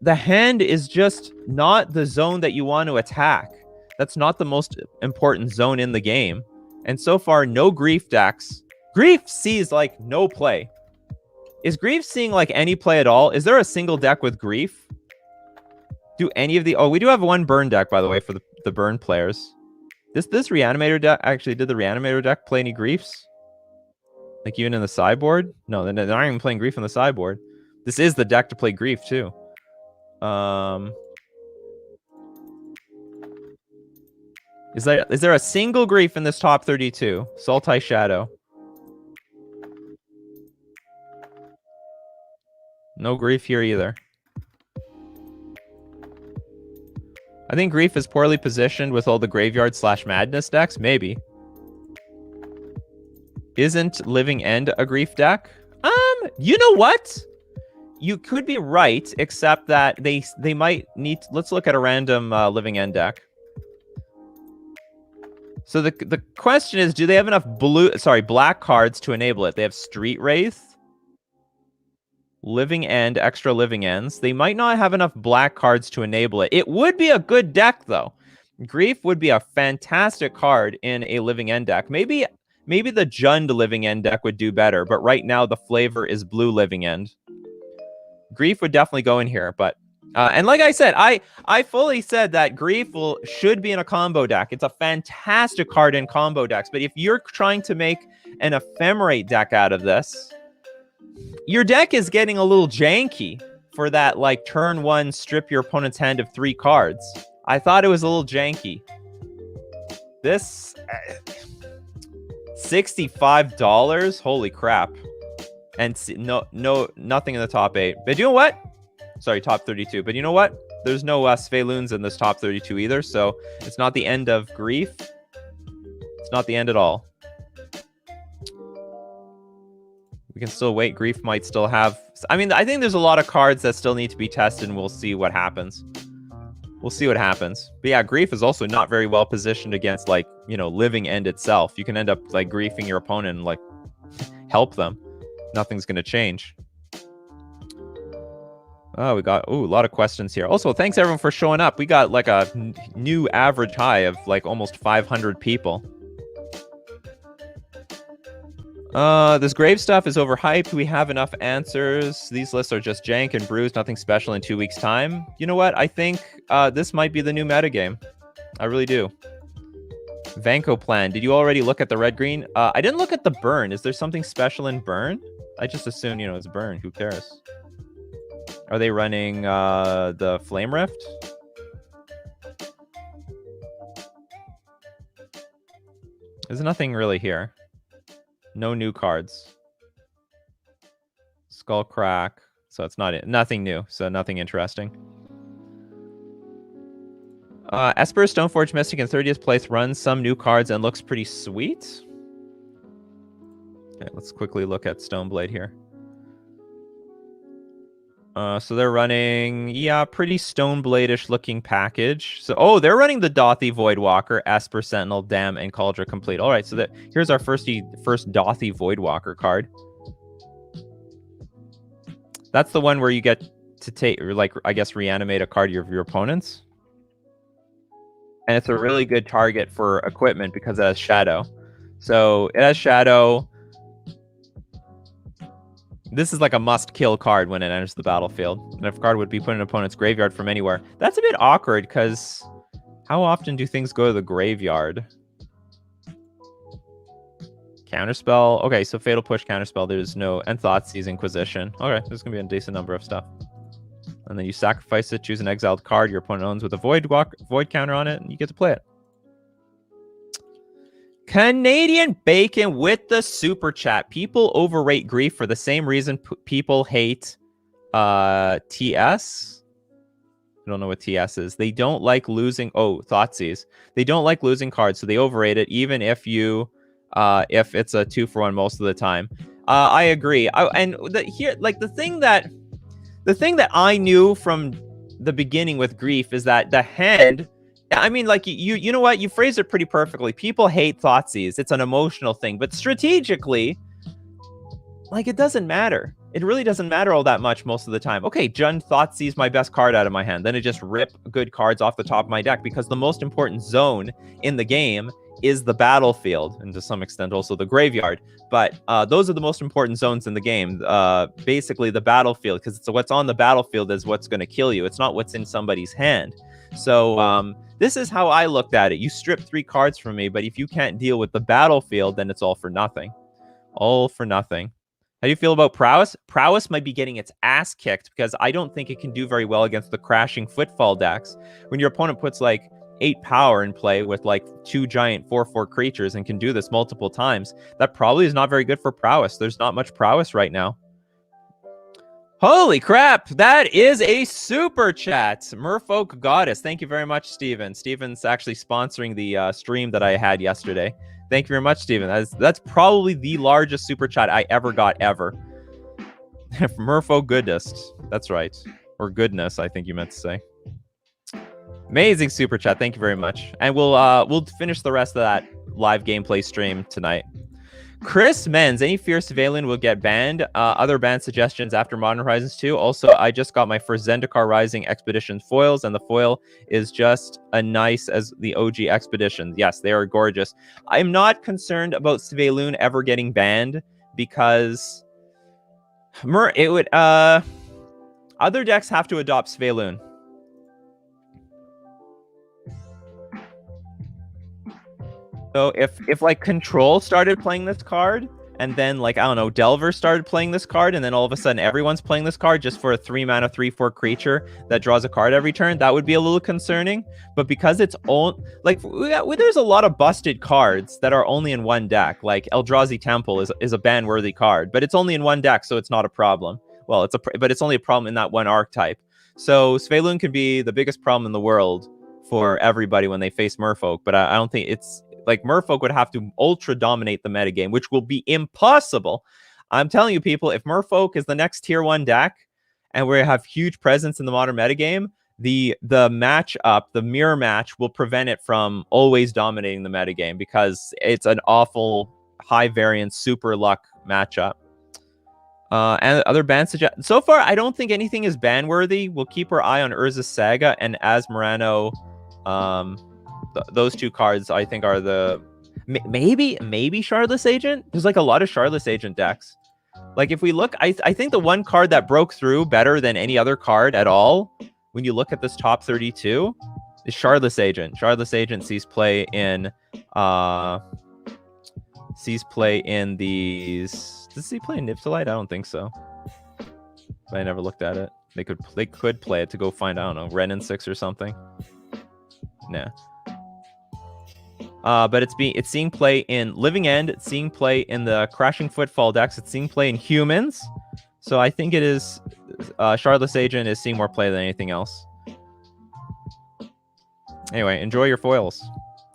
the hand is just not the zone that you want to attack. That's not the most important zone in the game. And so far, no Grief decks. Grief sees, like, no play. Is Grief seeing, like, any play at all? Is there a single deck with Grief? Do any of the... Oh, we do have one Burn deck, by the way, for the Burn players. This Reanimator deck... Actually, did the Reanimator deck play any Griefs? Like, even in the sideboard? No, they're not even playing Grief in the sideboard. This is the deck to play Grief, too. Is there a single grief in this top 32? Sultai Shadow. No grief here either. I think grief is poorly positioned with all the graveyard / madness decks. Maybe. Isn't Living End a grief deck? You know what? You could be right, except that they might need. Let's look at a random Living End deck. So the question is, do they have enough black cards to enable it? They have Street Wraith, Living End, extra Living Ends. They might not have enough black cards to enable it. It would be a good deck, though. Grief would be a fantastic card in a Living End deck. Maybe the Jund Living End deck would do better, but right now the flavor is blue Living End. Grief would definitely go in here, but and like I said, I fully said that Grief should be in a combo deck. It's a fantastic card in combo decks, but if you're trying to make an Ephemerate deck out of this, your deck is getting a little janky for that, like, turn 1, strip your opponent's hand of 3 cards. I thought it was a little janky. This $65, holy crap. And nothing in the top 8. But you know what? Sorry, top 32. But you know what? There's no Sveloons in this top 32 either, so it's not the end of Grief. It's not the end at all. We can still wait. Grief might still have... I mean, I think there's a lot of cards that still need to be tested, and we'll see what happens. We'll see what happens. But yeah, Grief is also not very well positioned against, like, you know, Living End itself. You can end up, like, griefing your opponent and, like, help them. Nothing's going to change. Oh, we got a lot of questions here. Also, thanks everyone for showing up. We got like a new average high of like almost 500 people. This grave stuff is overhyped. We have enough answers. These lists are just jank and bruised. Nothing special in 2 weeks' time. You know what? I think this might be the new metagame. I really do. Vanco plan. Did you already look at the red-green? I didn't look at the burn. Is there something special in burn? I just assume, you know, it's burn. Who cares? Are they running the Flame Rift? There's nothing really here. No new cards. Skull Crack. So it's nothing new. So nothing interesting. Esper Stoneforge Mystic in 30th place runs some new cards and looks pretty sweet. Okay, let's quickly look at Stoneblade here. So they're running, yeah, pretty Stoneblade-ish looking package. So, they're running the Dothy Voidwalker, Esper Sentinel, Dam, and Cauldron Complete. All right, so here's our first Dothy Voidwalker card. That's the one where you get to take, or like, I guess, reanimate a card of your opponent's. And it's a really good target for equipment because it has Shadow. So it has Shadow. This is like a must-kill card when it enters the battlefield. And if a card would be put in an opponent's graveyard from anywhere. That's a bit awkward, because how often do things go to the graveyard? Counterspell. Okay, so Fatal Push, Counterspell. There's no... And Thoughtseize, Inquisition. Okay, there's going to be a decent number of stuff. And then you sacrifice it, choose an exiled card your opponent owns with a void counter on it, and you get to play it. Canadian Bacon with the super chat. People overrate Grief for the same reason people hate TS. I don't know what TS is. They don't like losing. Oh, Thoughtseize. They don't like losing cards, so they overrate it, even if you if it's a 2-for-1 most of the time. I agree. The thing that I knew from the beginning with Grief is that the hand. I mean, like, you know what? You phrased it pretty perfectly. People hate Thoughtseize. It's an emotional thing. But strategically, like, it doesn't matter. It really doesn't matter all that much most of the time. Okay, Jund Thoughtseize my best card out of my hand. Then it just rip good cards off the top of my deck, because the most important zone in the game is the battlefield, and to some extent also the graveyard. But those are the most important zones in the game. Basically, the battlefield, because it's what's on the battlefield is what's going to kill you. It's not what's in somebody's hand. So this is how I looked at it. You strip 3 cards from me, but if you can't deal with the battlefield, then it's all for nothing. All for nothing. How do you feel about Prowess? Prowess might be getting its ass kicked because I don't think it can do very well against the crashing Footfall decks. When your opponent puts like 8 power in play with like 2 giant 4/4 creatures and can do this multiple times, that probably is not very good for Prowess. There's not much Prowess right now. Holy crap, that is a super chat. Merfolk Goddess. Thank you very much, Steven. Steven's actually sponsoring the stream that I had yesterday. Thank you very much, Steven. That's probably the largest super chat I ever got, ever. Merfolk Goodness. That's right. Or Goodness, I think you meant to say. Amazing super chat. Thank you very much. And we'll finish the rest of that live gameplay stream tonight. Chris Menz, any fear Civilian will get banned? Other ban suggestions after Modern Horizons 2. Also, I just got my first Zendikar Rising Expedition foils, and the foil is just as nice as the OG Expedition. Yes, they are gorgeous. I'm not concerned about Civilian ever getting banned because it would other decks have to adopt Civilian. So if like Control started playing this card, and then like, I don't know, Delver started playing this card, and then all of a sudden everyone's playing this card just for a 3-mana 3/4 creature that draws a card every turn, that would be a little concerning. But because it's all like there's a lot of busted cards that are only in one deck. Like Eldrazi Temple is a ban-worthy card, but it's only in one deck, so it's not a problem. Well, but it's only a problem in that one archetype. So Svelun can be the biggest problem in the world for everybody when they face Merfolk, but I don't think it's like Merfolk would have to ultra dominate the metagame, which will be impossible. I'm telling you, people, if Merfolk is the next tier 1 deck and we have huge presence in the modern metagame, the matchup, the mirror match, will prevent it from always dominating the metagame because it's an awful high variance super luck matchup. And other ban suggestions. So far, I don't think anything is ban worthy. We'll keep our eye on Urza's Saga and Asmorano. Those 2 cards, I think, are the maybe Shardless Agent. There's like a lot of Shardless Agent decks. Like if we look, I think the one card that broke through better than any other card at all, when you look at this top 32, is Shardless Agent. Shardless Agent sees play in these. Does he play in Niptolite? I don't think so. But I never looked at it. They could play it to go find, I don't know, Ren and 6 or something. Nah. But it's seeing play in Living End. It's seeing play in the Crashing Footfall decks. It's seeing play in humans. So I think it is Shardless Agent is seeing more play than anything else. Anyway, enjoy your foils.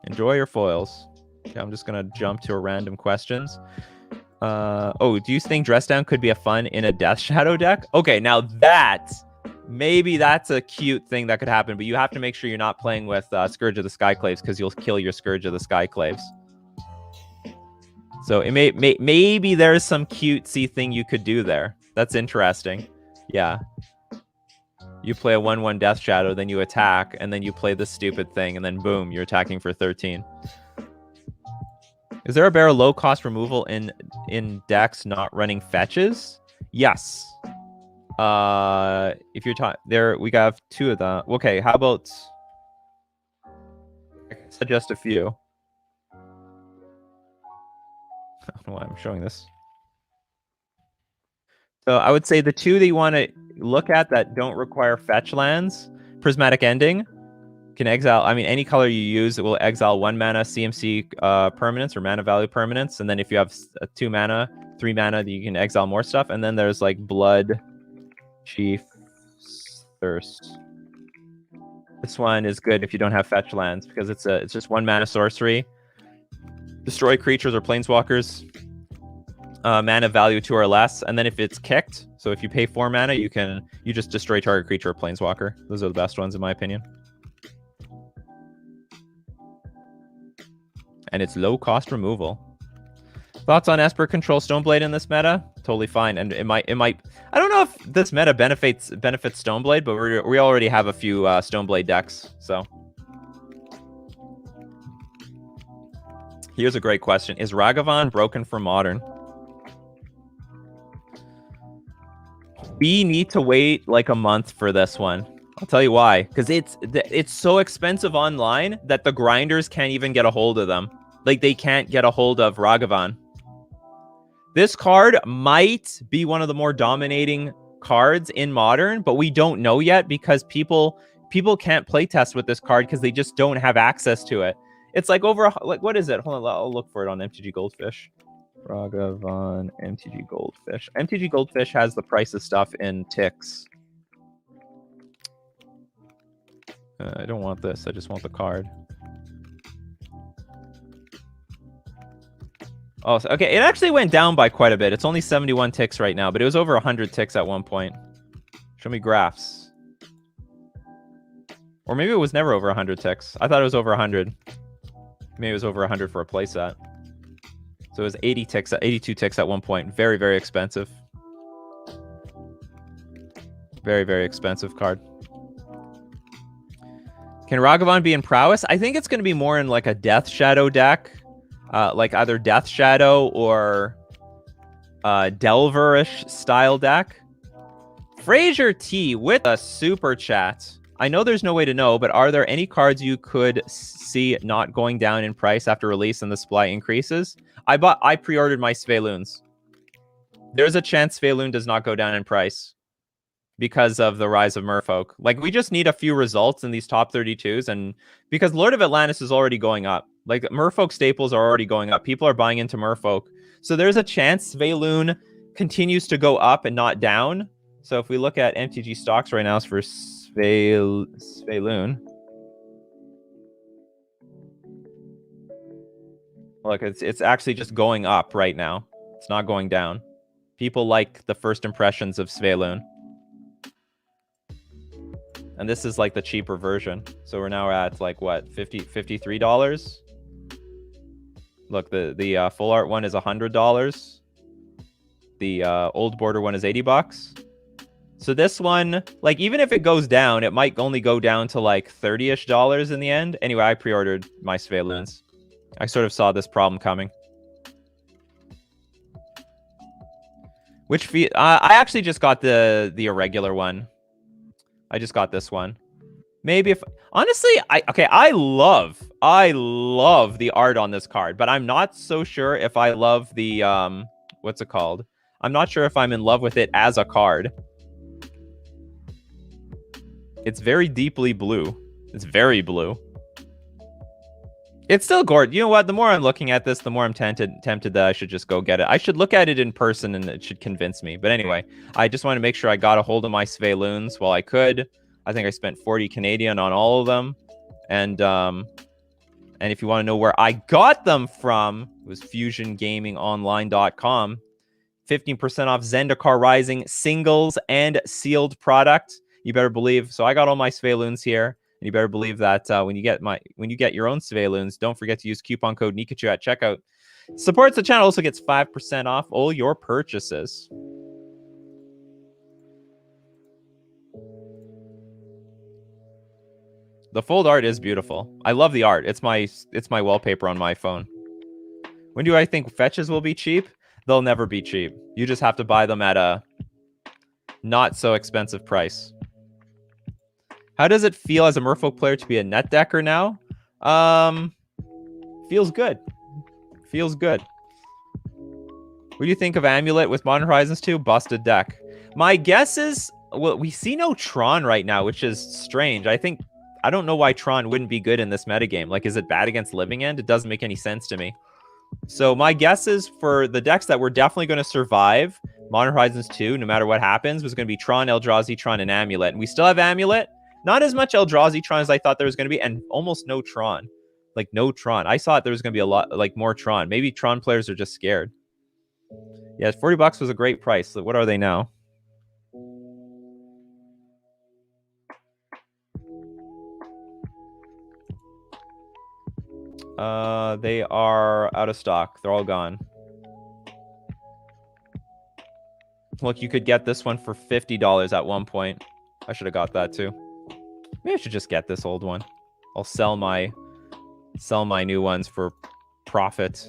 Enjoy your foils. Okay, I'm just gonna jump to a random questions. Oh, do you think Dress Down could be a fun in a Death Shadow deck? Okay, now maybe that's a cute thing that could happen, but you have to make sure you're not playing with Scourge of the Skyclaves because you'll kill your Scourge of the Skyclaves. So it maybe there's some cutesy thing you could do there. That's interesting. Yeah. You play a 1/1 Death Shadow, then you attack, and then you play this stupid thing, and then boom, you're attacking for 13. Is there a better low-cost removal in decks not running fetches? Yes. If you're talking there, we got 2 of them. Okay, how about I can suggest a few. I don't know why I'm showing this. So I would say the 2 that you want to look at that don't require fetch lands, Prismatic Ending can exile. I mean, any color you use, it will exile 1 mana CMC permanents or mana value permanents, and then if you have 2 mana, 3 mana, you can exile more stuff. And then there's like Blood Chief's Thirst. This one is good if you don't have fetch lands because it's just 1 mana sorcery. Destroy creatures or planeswalkers. Mana value 2 or less, and then if it's kicked, so if you pay 4 mana, you just destroy target creature or planeswalker. Those are the best ones in my opinion. And it's low cost removal. Thoughts on Esper Control Stoneblade in this meta? Totally fine, and it might. I don't know if this meta benefits Stoneblade, but we already have a few Stoneblade decks. So here's a great question: is Ragavan broken for Modern? We need to wait like a month for this one. I'll tell you why. Because it's so expensive online that the grinders can't even get a hold of them. Like, they can't get a hold of Ragavan. This card might be one of the more dominating cards in Modern, but we don't know yet because people can't playtest with this card because they just don't have access to it. It's like what is it? Hold on, I'll look for it on MTG Goldfish. Ragavan MTG Goldfish. MTG Goldfish has the price of stuff in ticks. I don't want this. I just want the card. Oh, okay. It actually went down by quite a bit. It's only 71 ticks right now, but it was over 100 ticks at one point. Show me graphs. Or maybe it was never over 100 ticks. I thought it was over 100. Maybe it was over 100 for a playset. So it was 80 ticks, 82 ticks at one point. Very, very expensive. Very, very expensive card. Can Ragavan be in prowess? I think it's going to be more in like a Death Shadow deck. Like either Death Shadow or Delver-ish style deck. Fraser T with a super chat. I know there's no way to know, but are there any cards you could see not going down in price after release and the supply increases? I pre-ordered my Sveloons. There's a chance Sveloon does not go down in price because of the rise of Merfolk. Like, we just need a few results in these top 32s, and because Lord of Atlantis is already going up. Like, Merfolk staples are already going up. People are buying into Merfolk. So there's a chance Sveloon continues to go up and not down. So if we look at MTG stocks right now for Sveloon. Look, it's actually just going up right now. It's not going down. People like the first impressions of Sveloon. And this is like the cheaper version. So we're now at like what, $53? Look, the full art one is $100. The old border one is $80. So this one, like, even if it goes down, it might only go down to like $30-ish in the end. Anyway, I pre-ordered my Sveloons. I sort of saw this problem coming. Which I actually just got the irregular one. I just got this one. Maybe if honestly, I love the art on this card, but I'm not so sure if I love the what's it called? I'm not sure if I'm in love with it as a card. It's very deeply blue. It's very blue. It's still gorgeous. You know what? The more I'm looking at this, the more I'm tempted that I should just go get it. I should look at it in person and it should convince me. But anyway, I just want to make sure I got a hold of my Sveloons while I could. I think I spent 40 Canadian on all of them. And if you want to know where I got them from, it was fusiongamingonline.com. 15% off Zendikar Rising singles and sealed product. You better believe. So I got all my Sveloons here. And you better believe that when you get your own Sveloons, don't forget to use coupon code Nikachu at checkout. Supports the channel, also gets 5% off all your purchases. The fold art is beautiful. I love the art. It's my wallpaper on my phone. When do I think fetches will be cheap? They'll never be cheap. You just have to buy them at a not so expensive price. How does it feel as a Merfolk player to be a net decker now? Feels good. Feels good. What do you think of Amulet with Modern Horizons 2? Busted deck. My guess is, well, we see no Tron right now, which is strange. I don't know why Tron wouldn't be good in this metagame. Like, is it bad against Living End? It doesn't make any sense to me. So my guess is for the decks that were definitely going to survive Modern Horizons 2, no matter what happens, was going to be Tron, Eldrazi, Tron, and Amulet. And we still have Amulet. Not as much Eldrazi Tron as I thought there was going to be, and almost no Tron. Like, no Tron. I thought there was going to be a lot, like, more Tron. Maybe Tron players are just scared. Yeah, $40 was a great price. So what are they now? They are out of stock. They're all gone. Look, you could get this one for $50 at one point. I should have got that too. Maybe I should just get this old one. I'll sell my new ones for profit.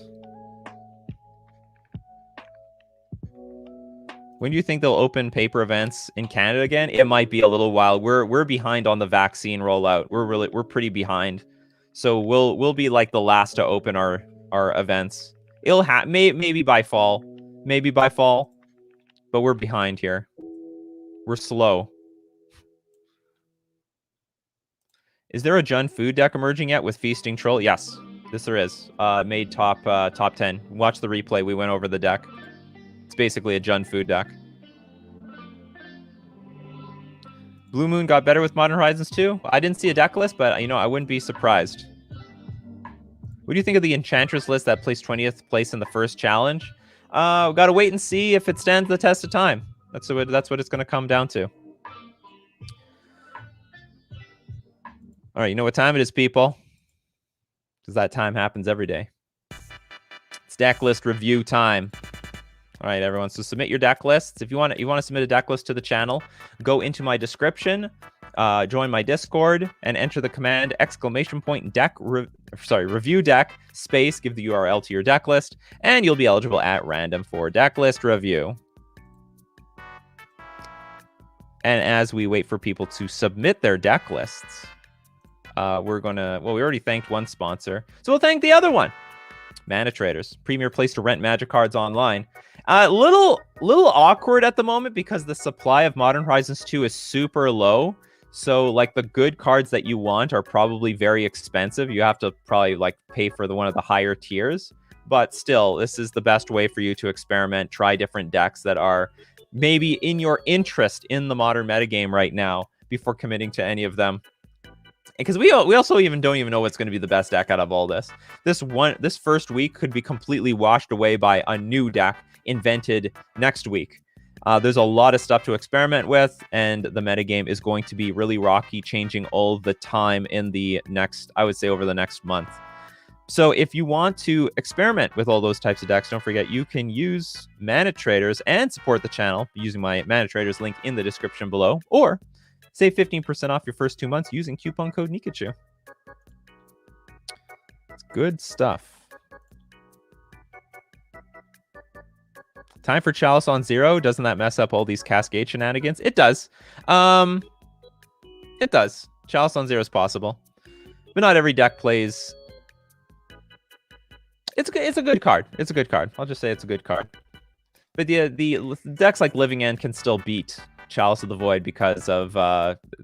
When do you think they'll open paper events in Canada again? It might be a little while. We're behind on the vaccine rollout. We're pretty behind. So we'll be like the last to open our events. It'll maybe by fall. maybe by fall. But we're behind here. We're slow. Is there a Jun food deck emerging yet with Feasting Troll? Yes, this there is. Made top 10. Watch the replay. We went over the deck. It's basically a Jun food deck. Blue Moon got better with Modern Horizons 2. I didn't see a deck list, but I wouldn't be surprised. What do you think of the Enchantress list that placed 20th place in the first challenge? We got to wait and see if it stands the test of time. That's what it's going to come down to. All right, you know what time it is, people? Because that time happens every day. It's deck list review time. All right, everyone. So submit your deck lists. If you want to submit a deck list to the channel, go into my description, join my Discord, and enter the command review deck space. Give the URL to your deck list, and you'll be eligible at random for deck list review. And as we wait for people to submit their deck lists, we already thanked one sponsor, so we'll thank the other one. Mana Traders, premier place to rent Magic cards online. Little awkward at the moment because the supply of Modern Horizons 2 is super low. So like the good cards that you want are probably very expensive. You have to probably like pay for one of the higher tiers. But still, this is the best way for you to experiment, try different decks that are maybe in your interest in the modern metagame right now before committing to any of them. Because we also don't even know what's going to be the best deck out of all this. This first week could be completely washed away by a new deck invented next week. There's a lot of stuff to experiment with, and the metagame is going to be really rocky, changing all the time in the next, I would say, over the next month. So if you want to experiment with all those types of decks, don't forget you can use Mana Traders and support the channel using my Mana Traders link in the description below, or save 15% off your first 2 months using coupon code Nikachu. It's good stuff. Time for Chalice on 0. Doesn't that mess up all these Cascade shenanigans? It does. It does. Chalice on 0 is possible. But not every deck plays. It's a good card. It's a good card. I'll just say it's a good card. But the decks like Living End can still beat Chalice of the Void because of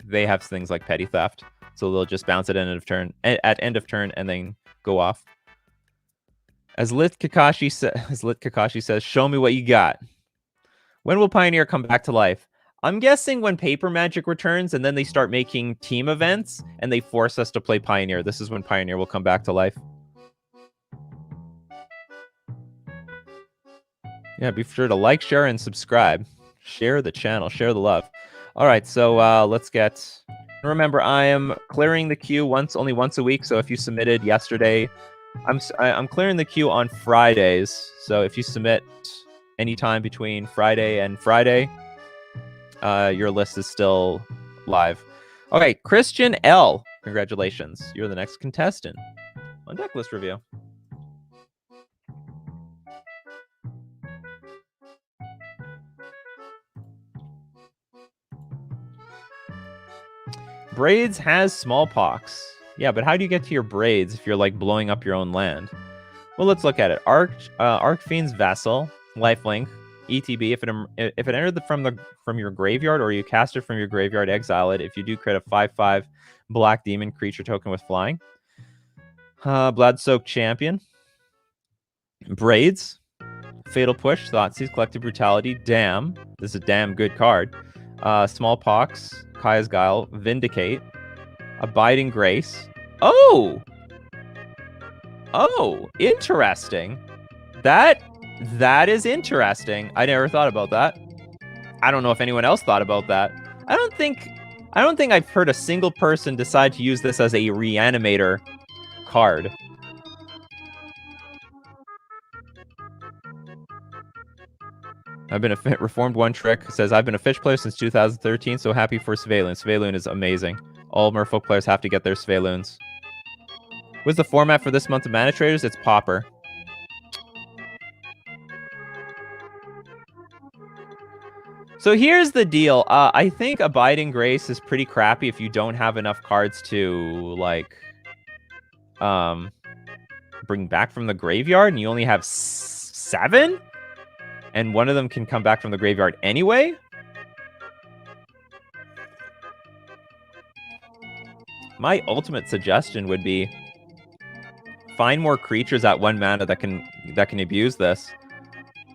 they have things like Petty Theft, so they'll just bounce at end of turn and then go off. As Lit Kakashi says, "Show me what you got." When will Pioneer come back to life? I'm guessing when Paper Magic returns, and then they start making team events, and they force us to play Pioneer. This is when Pioneer will come back to life. Yeah, be sure to like, share, and subscribe. Share the channel, share the love. All right, so let's get. Remember, I am clearing the queue only once a week. So if you submitted yesterday, I'm clearing the queue on Fridays. So if you submit anytime between Friday and Friday, your list is still live. Okay, Christian L. Congratulations, you're the next contestant on deck list review. Braids has smallpox. Yeah, but how do you get to your braids if you're like blowing up your own land? Well, let's look at it. Arcfiend's Vassal, lifelink, ETB. If it entered from your graveyard, or you cast it from your graveyard, exile it. If you do, create a 5/5 black demon creature token with flying. Blood-Soaked Champion. Braids. Fatal Push, Thoughtseize, Collective Brutality, Damn. This is a damn good card. Smallpox, Kaya's Guile, Vindicate, Abiding Grace. Oh, interesting. That is interesting. I never thought about that. I don't know if anyone else thought about that. I don't think I've heard a single person decide to use this as a reanimator card. I've been a Reformed One Trick says, I've been a Fish player since 2013, so happy for Svaelun. Svaelun is amazing. All Merfolk players have to get their Svaeluns. What's the format for this month of Mana Traders? It's Pauper. So here's the deal. I think Abiding Grace is pretty crappy if you don't have enough cards to, like, bring back from the graveyard, and you only have 7? and one of them can come back from the graveyard anyway? My ultimate suggestion would be find more creatures at 1 mana that can abuse this.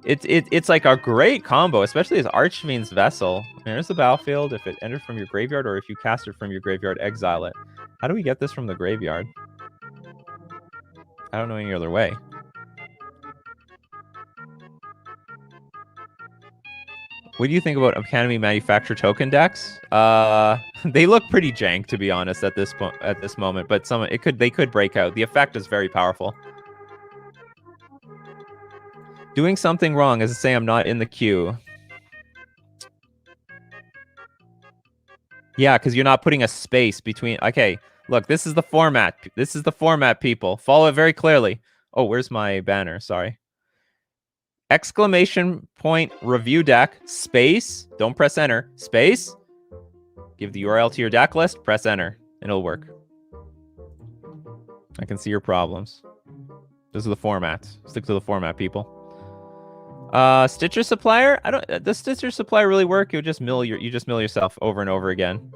It's like a great combo, especially as Archfiend's Vessel. There's the battlefield. If it enters from your graveyard, or if you cast it from your graveyard, exile it. How do we get this from the graveyard? I don't know any other way. What do you think about Academy Manufacture token decks? They look pretty jank, to be honest, at this moment. But they could break out. The effect is very powerful. Doing something wrong is to say I'm not in the queue. Yeah, because you're not putting a space between. Okay, look, this is the format. This is the format, people. Follow it very clearly. Oh, where's my banner? Sorry. Exclamation point review deck, space, don't press enter, space, give the URL to your deck list, press enter, and it'll work. I can see your problems. This is the format. Stick to the format, people. Stitcher Supplier? Does Stitcher Supplier really work? You just mill yourself over and over again.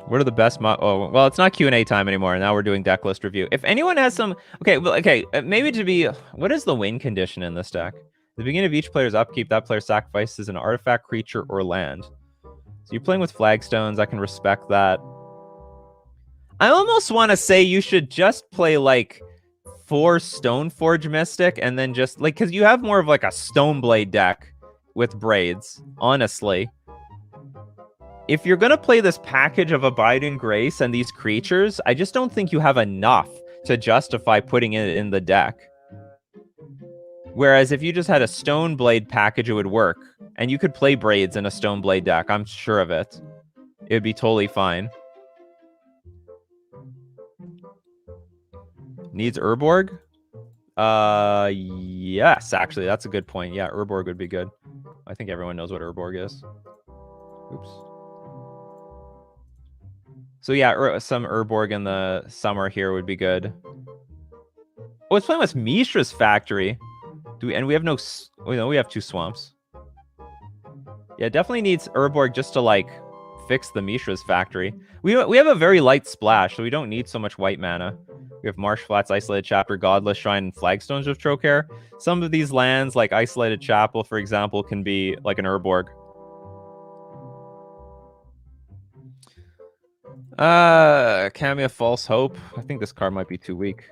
What are the best oh, well, it's not Q&A time anymore. Now we're doing deck list review. If anyone has some... Okay, maybe to be... What is the win condition in this deck? At the beginning of each player's upkeep, that player sacrifices an artifact, creature, or land. So you're playing with flagstones. I can respect that. I almost want to say you should just play, like, 4 Stoneforge Mystic, and then just... like, because you have more of, like, a Stoneblade deck with braids, honestly. If you're going to play this package of Abiding Grace and these creatures, I just don't think you have enough to justify putting it in the deck. Whereas if you just had a Stoneblade package, it would work. And you could play Braids in a Stoneblade deck, I'm sure of it. It would be totally fine. Needs Urborg? Yes, actually, that's a good point. Yeah, Urborg would be good. I think everyone knows what Urborg is. Oops. So yeah, some Urborg in the summer here would be good. Oh, it's playing with Mishra's Factory. And we have no... Oh, no, we have 2 swamps. Yeah, it definitely needs Urborg just to, like, fix the Mishra's Factory. We have a very light splash, so we don't need so much white mana. We have Marsh Flats, Isolated Chapter, Godless Shrine, and Flagstones of Trocare. Some of these lands, like Isolated Chapel, for example, can be like an Urborg. Cameo False Hope. I think this card might be too weak.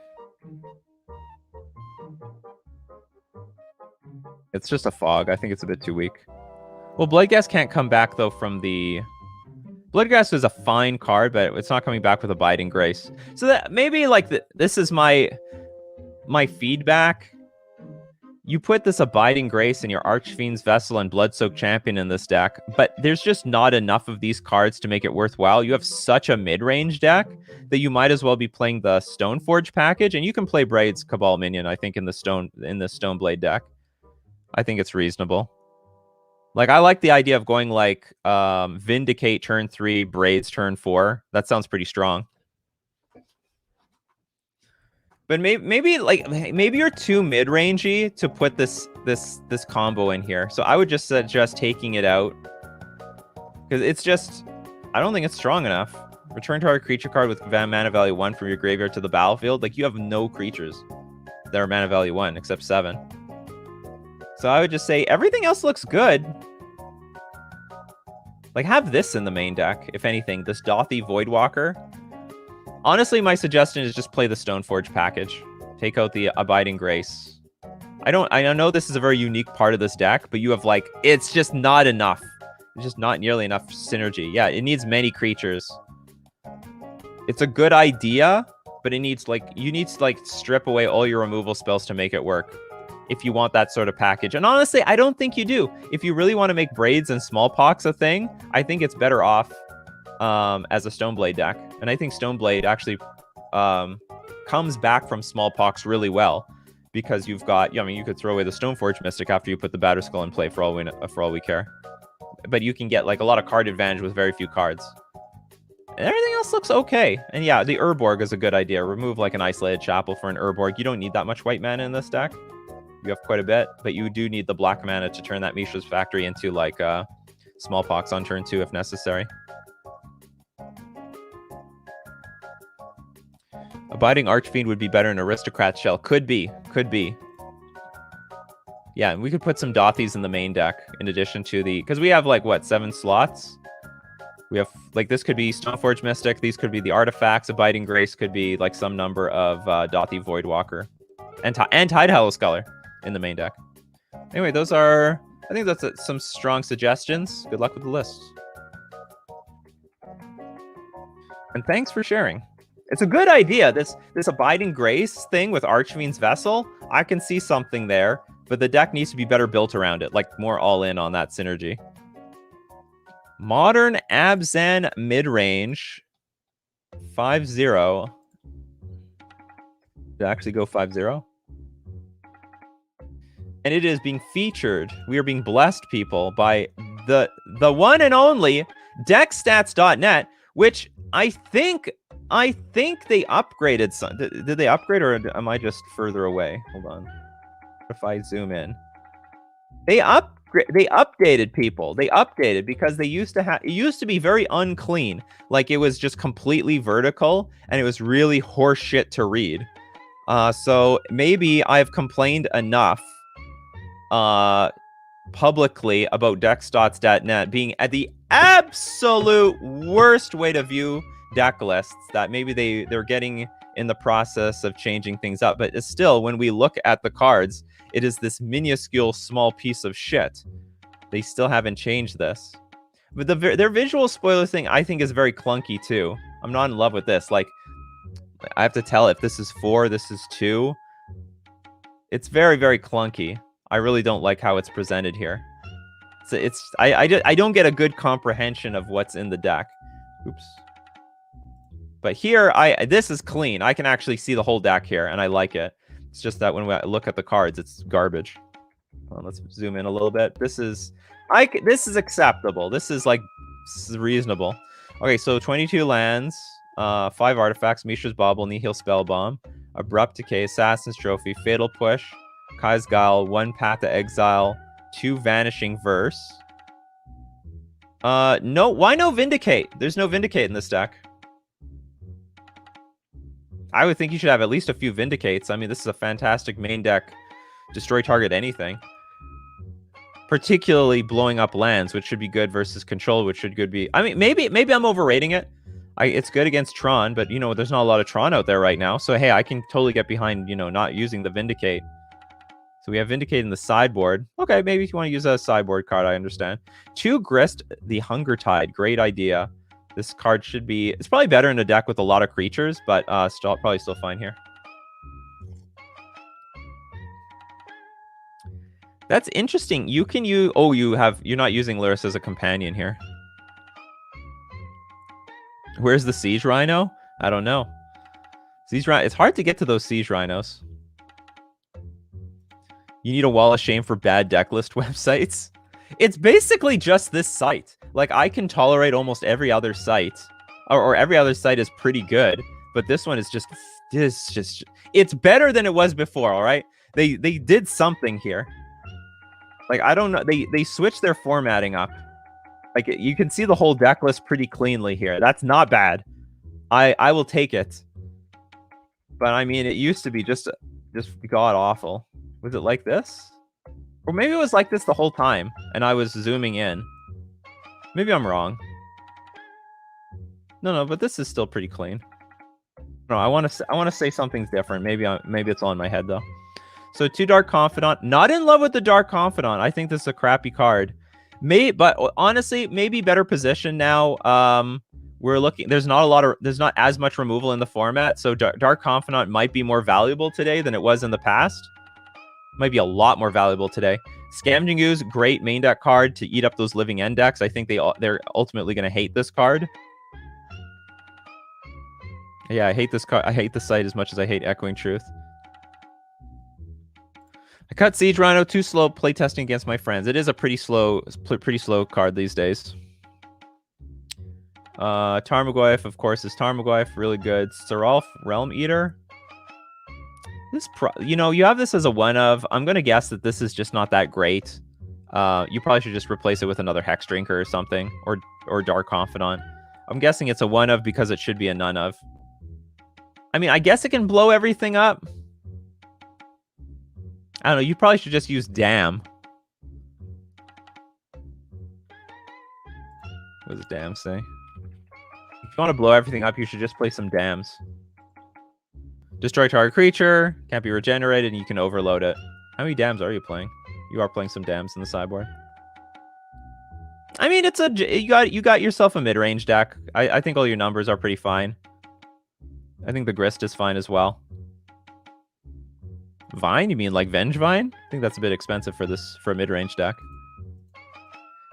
It's just a fog. I think it's a bit too weak. Well, Bloodghast can't come back, though, from the... Bloodghast is a fine card, but it's not coming back with Abiding Grace. So that maybe, like, this is my feedback. You put this Abiding Grace in your Archfiend's Vessel and Bloodsoaked Champion in this deck, but there's just not enough of these cards to make it worthwhile. You have such a mid-range deck that you might as well be playing the Stoneforge package, and you can play Braid's Cabal Minion, I think, in the Stoneblade deck. I think it's reasonable. Like, I like the idea of going, like, Vindicate turn 3, Braids turn 4. That sounds pretty strong. But maybe you're too mid-rangey to put this combo in here. So I would just suggest taking it out. Because it's just... I don't think it's strong enough. Return target creature card with mana value 1 from your graveyard to the battlefield. Like, you have no creatures that are mana value 1 except 7. So I would just say everything else looks good. Like, have this in the main deck, if anything. This Dothy Voidwalker. Honestly, my suggestion is just play the Stoneforge package. Take out the Abiding Grace. I know this is a very unique part of this deck, but you have, like, it's just not enough. It's just not nearly enough synergy. Yeah, it needs many creatures. It's a good idea, but it needs, like, you need to, like, strip away all your removal spells to make it work. If you want that sort of package. And honestly, I don't think you do. If you really want to make Braids and Smallpox a thing, I think it's better off as a Stoneblade deck. And I think Stoneblade actually comes back from Smallpox really well, because you've got, I mean, you could throw away the Stoneforge Mystic after you put the Batterskull in play for all we care. But you can get, like, a lot of card advantage with very few cards. everything else looks okay. And yeah, the Urborg is a good idea. Remove like an Isolated Chapel for an Urborg. You don't need that much white mana in this deck. You have quite a bit, but you do need the black mana to turn that Mishra's Factory into like Smallpox on turn 2 if necessary. Abiding Archfiend would be better in Aristocrat Shell. Could be. Could be. Yeah, and we could put some Dothies in the main deck in addition to the... Because we have, like, what, 7 slots? We have, like, this could be Stoneforge Mystic. These could be the artifacts. Abiding Grace could be, like, some number of Dothi Voidwalker. And Tidehowl Scholar in the main deck. Anyway, those are... I think that's some strong suggestions. Good luck with the list. And thanks for sharing. It's a good idea. This Abiding Grace thing with Archfiend's Vessel, I can see something there, but the deck needs to be better built around it, like more all in on that synergy. Modern Abzan mid-range 5-0. Did it actually go 5-0? And it is being featured. We are being blessed, people, by the one and only deckstats.net, which I think they upgraded some. Did they upgrade, or am I just further away? Hold on. If I zoom in, they updated, people. They updated because they used to have, it used to be very unclean. Like it was just completely vertical and it was really horse shit to read. So maybe I've complained enough publicly about deckstats.net being at the absolute worst way to view deck lists, that maybe they're getting in the process of changing things up. But it's still, when we look at the cards, it is this minuscule small piece of shit. They still haven't changed this. But their visual spoiler thing, I think, is very clunky too. I'm not in love with this. Like, I have to tell if this is 4, this is 2. It's very, very clunky. I really don't like how it's presented here. I don't get a good comprehension of what's in the deck. Oops. But here, this is clean. I can actually see the whole deck here, and I like it. It's just that when we look at the cards, it's garbage. Let's zoom in a little bit. This is acceptable. This is reasonable. Okay, so 22 lands, 5 artifacts: Mishra's Bauble, Nihil Spellbomb, Abrupt Decay, Assassin's Trophy, Fatal Push, Kai's Guile, 1 Path to Exile, 2 Vanishing Verse. No, why no Vindicate? There's no Vindicate in this deck. I would think you should have at least a few Vindicates. I mean, this is a fantastic main deck. Destroy target anything. Particularly blowing up lands, which should be good, versus control, which should good be... I mean, maybe I'm overrating it. It's good against Tron, but, you know, there's not a lot of Tron out there right now. So, hey, I can totally get behind, you know, not using the Vindicate. So we have Vindicate in the sideboard. Okay, maybe if you want to use a sideboard card, I understand. 2 Grist, the Hunger Tide. Great idea. This card should be... It's probably better in a deck with a lot of creatures, but probably still fine here. That's interesting. You can use... Oh, you're not using Lyris as a companion here. Where's the Siege Rhino? I don't know. Siege Rhino... It's hard to get to those Siege Rhinos. You need a wall of shame for bad decklist websites. It's basically just this site. Like, I can tolerate almost every other site, or every other site is pretty good, but this one is just it's better than it was before. All right, they did something here. Like, I don't know, they switched their formatting up. Like, you can see the whole deck list pretty cleanly here. That's not bad. I will take it. But I mean, it used to be just god awful. Was it like this? Or maybe it was like this the whole time, and I was zooming in. Maybe I'm wrong. No, but this is still pretty clean. No, I want to say something's different. Maybe it's all in my head though. So 2 Dark Confidant. Not in love with the Dark Confidant. I think this is a crappy card. But honestly, maybe better position now. We're looking. There's not as much removal in the format, so Dark Confidant might be more valuable today than it was in the past. Might be a lot more valuable today. Scavenging Ooze, great main deck card to eat up those Living End decks. I think they're ultimately going to hate this card. Yeah, I hate this card. I hate the site as much as I hate Echoing Truth. I cut Siege Rhino, too slow playtesting against my friends. It is a pretty slow card these days. Tarmogoyf, of course, is Tarmogoyf. Really good. Seralf, Realm Eater. You know, you have this as a one of. I'm going to guess that this is just not that great. You probably should just replace it with another Hex Drinker or something. Or Dark Confidant. I'm guessing it's a one of because it should be a none of. I mean, I guess it can blow everything up. I don't know. You probably should just use Damn. What does Damn say? If you want to blow everything up, you should just play some Dams. Destroy target creature. Can't be regenerated, and you can overload it. How many Dams are you playing? You are playing some Dams in the sideboard. I mean, it's you got yourself a mid-range deck. I think all your numbers are pretty fine. I think the Grist is fine as well. Vine? You mean like Vengevine? I think that's a bit expensive for a mid-range deck.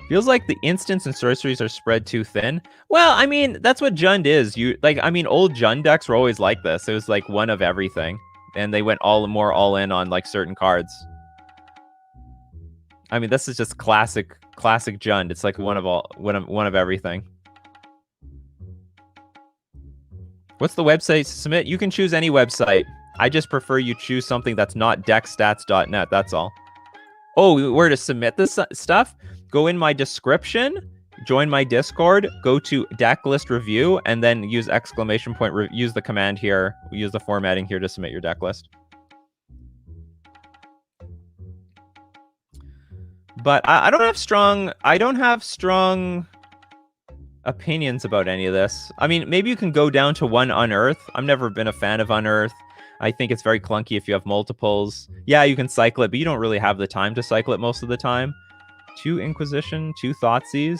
Feels like the instants and sorceries are spread too thin. Well, I mean, that's what Jund is. Old Jund decks were always like this. It was like one of everything. And they went all in on like certain cards. I mean, this is just classic Jund. It's like one of everything. What's the website to submit? You can choose any website. I just prefer you choose something that's not deckstats.net. That's all. Oh, where to submit this stuff? Go in my description, join my Discord, go to Decklist review, and then use exclamation point. Use the command here. Use the formatting here to submit your deck list. But I don't have strong opinions about any of this. I mean, maybe you can go down to one Unearth. I've never been a fan of Unearth. I think it's very clunky if you have multiples. Yeah, you can cycle it, but you don't really have the time to cycle it most of the time. 2 Inquisition, 2 Thoughtseize.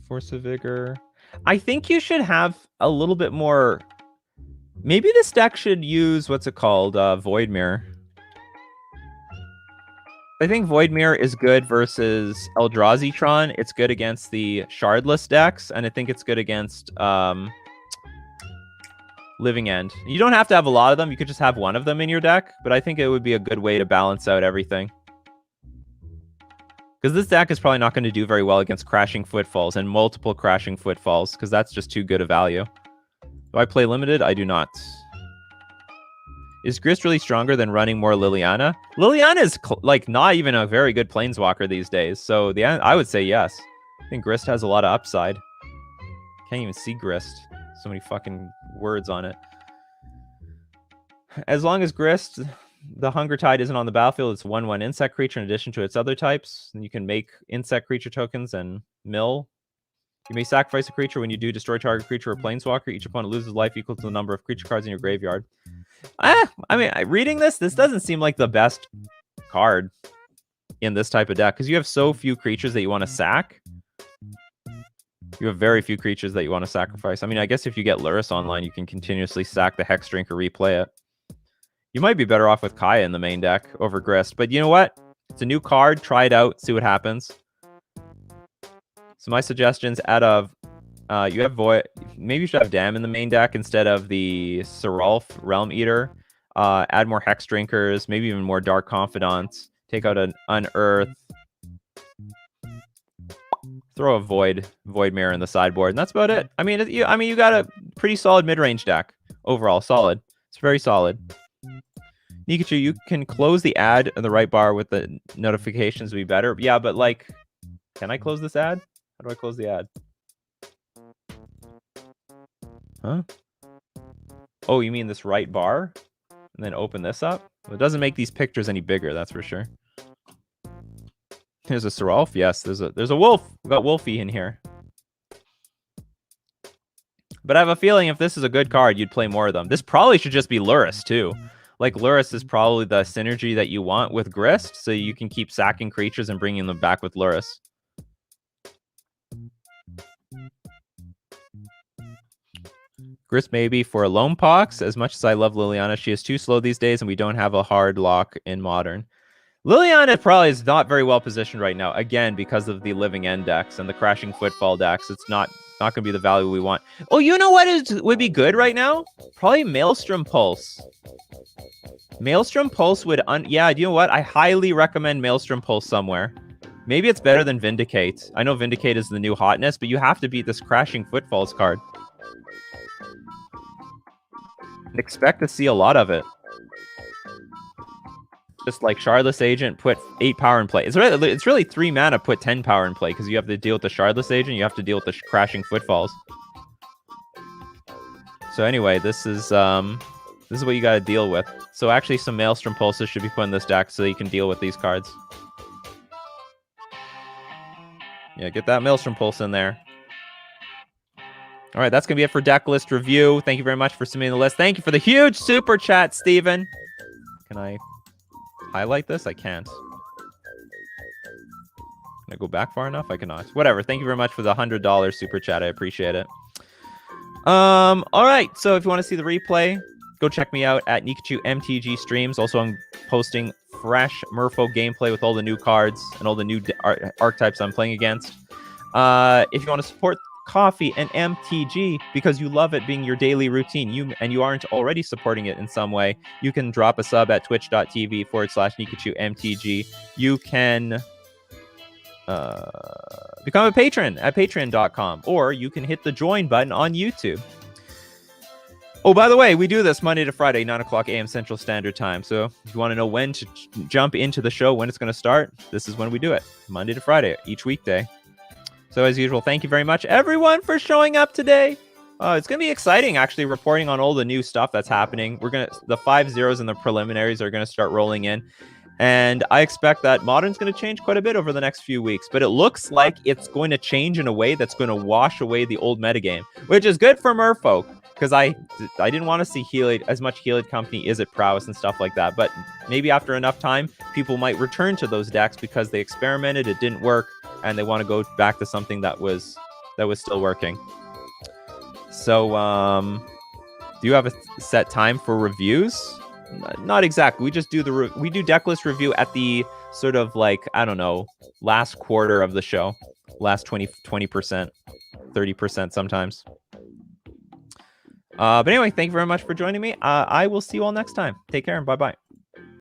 Force of Vigor. I think you should have a little bit more. Maybe this deck should use, what's it called? Void Mirror. I think Void Mirror is good versus Eldrazi-tron. It's good against the Shardless decks, and I think it's good against Living End. You don't have to have a lot of them. You could just have one of them in your deck, but I think it would be a good way to balance out everything. Because this deck is probably not going to do very well against Crashing Footfalls and multiple Crashing Footfalls, because that's just too good a value. Do I play Limited? I do not. Is Grist really stronger than running more Liliana? Liliana is like not even a very good Planeswalker these days, so I would say yes. I think Grist has a lot of upside. Can't even see Grist. So many fucking words on it. As long as Grist, the Hunger Tide isn't on the battlefield, it's a 1/1 insect creature in addition to its other types. And you can make insect creature tokens and mill. You may sacrifice a creature. When you do, destroy target creature or planeswalker. Each opponent loses life equal to the number of creature cards in your graveyard. I mean, reading this doesn't seem like the best card in this type of deck, because you have so few creatures that you want to sack. You have very few creatures that you want to sacrifice. I mean, I guess if you get Lurrus online, you can continuously sack the Hex Drink or replay it. You might be better off with Kaya in the main deck over Grist. But you know what? It's a new card. Try it out. See what happens. So my suggestions out of... you have Void. Maybe you should have Dam in the main deck instead of the Seralf Realm Eater. Add more Hex Drinkers. Maybe even more Dark Confidants. Take out an Unearth. Throw a Void Mirror in the sideboard, and that's about it. I mean, you got a pretty solid mid-range deck overall. Solid. It's very solid. Nikachu, you can close the ad in the right bar with the notifications to be better. Yeah, but like, can I close this ad? How do I close the ad? Huh? Oh, you mean this right bar? And then open this up? Well, it doesn't make these pictures any bigger, that's for sure. There's a Seralf. Yes, there's a wolf. We got Wolfie in here. But I have a feeling if this is a good card, you'd play more of them. This probably should just be Lurrus, too. Like, Lurrus is probably the synergy that you want with Grist, so you can keep sacking creatures and bringing them back with Lurrus. Grist maybe for Lone Pox. As much as I love Liliana, she is too slow these days, and we don't have a hard lock in Modern. Liliana probably is not very well positioned right now, again, because of the Living End decks and the Crashing Footfall decks. It's not going to be the value we want. Oh, you know what would be good right now? Probably Maelstrom Pulse. Maelstrom Pulse would... Yeah, you know what? I highly recommend Maelstrom Pulse somewhere. Maybe it's better than Vindicate. I know Vindicate is the new hotness, but you have to beat this Crashing Footfalls card. Expect to see a lot of it. Just like Shardless Agent, put 8 power in play. It's really 3 mana, put 10 power in play, because you have to deal with the Shardless Agent, you have to deal with the Crashing Footfalls. So anyway, this is what you got to deal with. So actually, some Maelstrom Pulses should be put in this deck so you can deal with these cards. Yeah, get that Maelstrom Pulse in there. All right, that's going to be it for Decklist review. Thank you very much for submitting the list. Thank you for the huge super chat, Steven. Can I highlight this? I can't. Can I go back far enough? I cannot. Whatever. Thank you very much for the $100 super chat. I appreciate it. All right. So if you want to see the replay, go check me out at Nikachu MTG streams. Also, I'm posting fresh Merfolk gameplay with all the new cards and all the new archetypes I'm playing against. If you want to support Coffee and MTG because you love it being your daily routine, and you aren't already supporting it in some way, you can drop a sub at twitch.tv/Nikachu MTG. You can become a patron at patreon.com, or you can hit the join button on YouTube. Oh, by the way, we do this Monday to Friday, 9 o'clock a.m. Central Standard Time. So if you want to know when to jump into the show, when it's going to start, this is when we do it. Monday to Friday, each weekday. So as usual, thank you very much, everyone, for showing up today. It's going to be exciting, actually, reporting on all the new stuff that's happening. The 5-0s and the preliminaries are going to start rolling in. And I expect that Modern's going to change quite a bit over the next few weeks. But it looks like it's going to change in a way that's going to wash away the old metagame, which is good for Merfolk. Because I didn't want to see Helid, as much Helid Company is it prowess and stuff like that. But maybe after enough time, people might return to those decks because they experimented, it didn't work, and they want to go back to something that was still working. So, do you have a set time for reviews? Not exactly. We just do we do Decklist review at the sort of like, I don't know, last quarter of the show, last 20%, 30% sometimes. But anyway, thank you very much for joining me. I will see you all next time. Take care and bye-bye.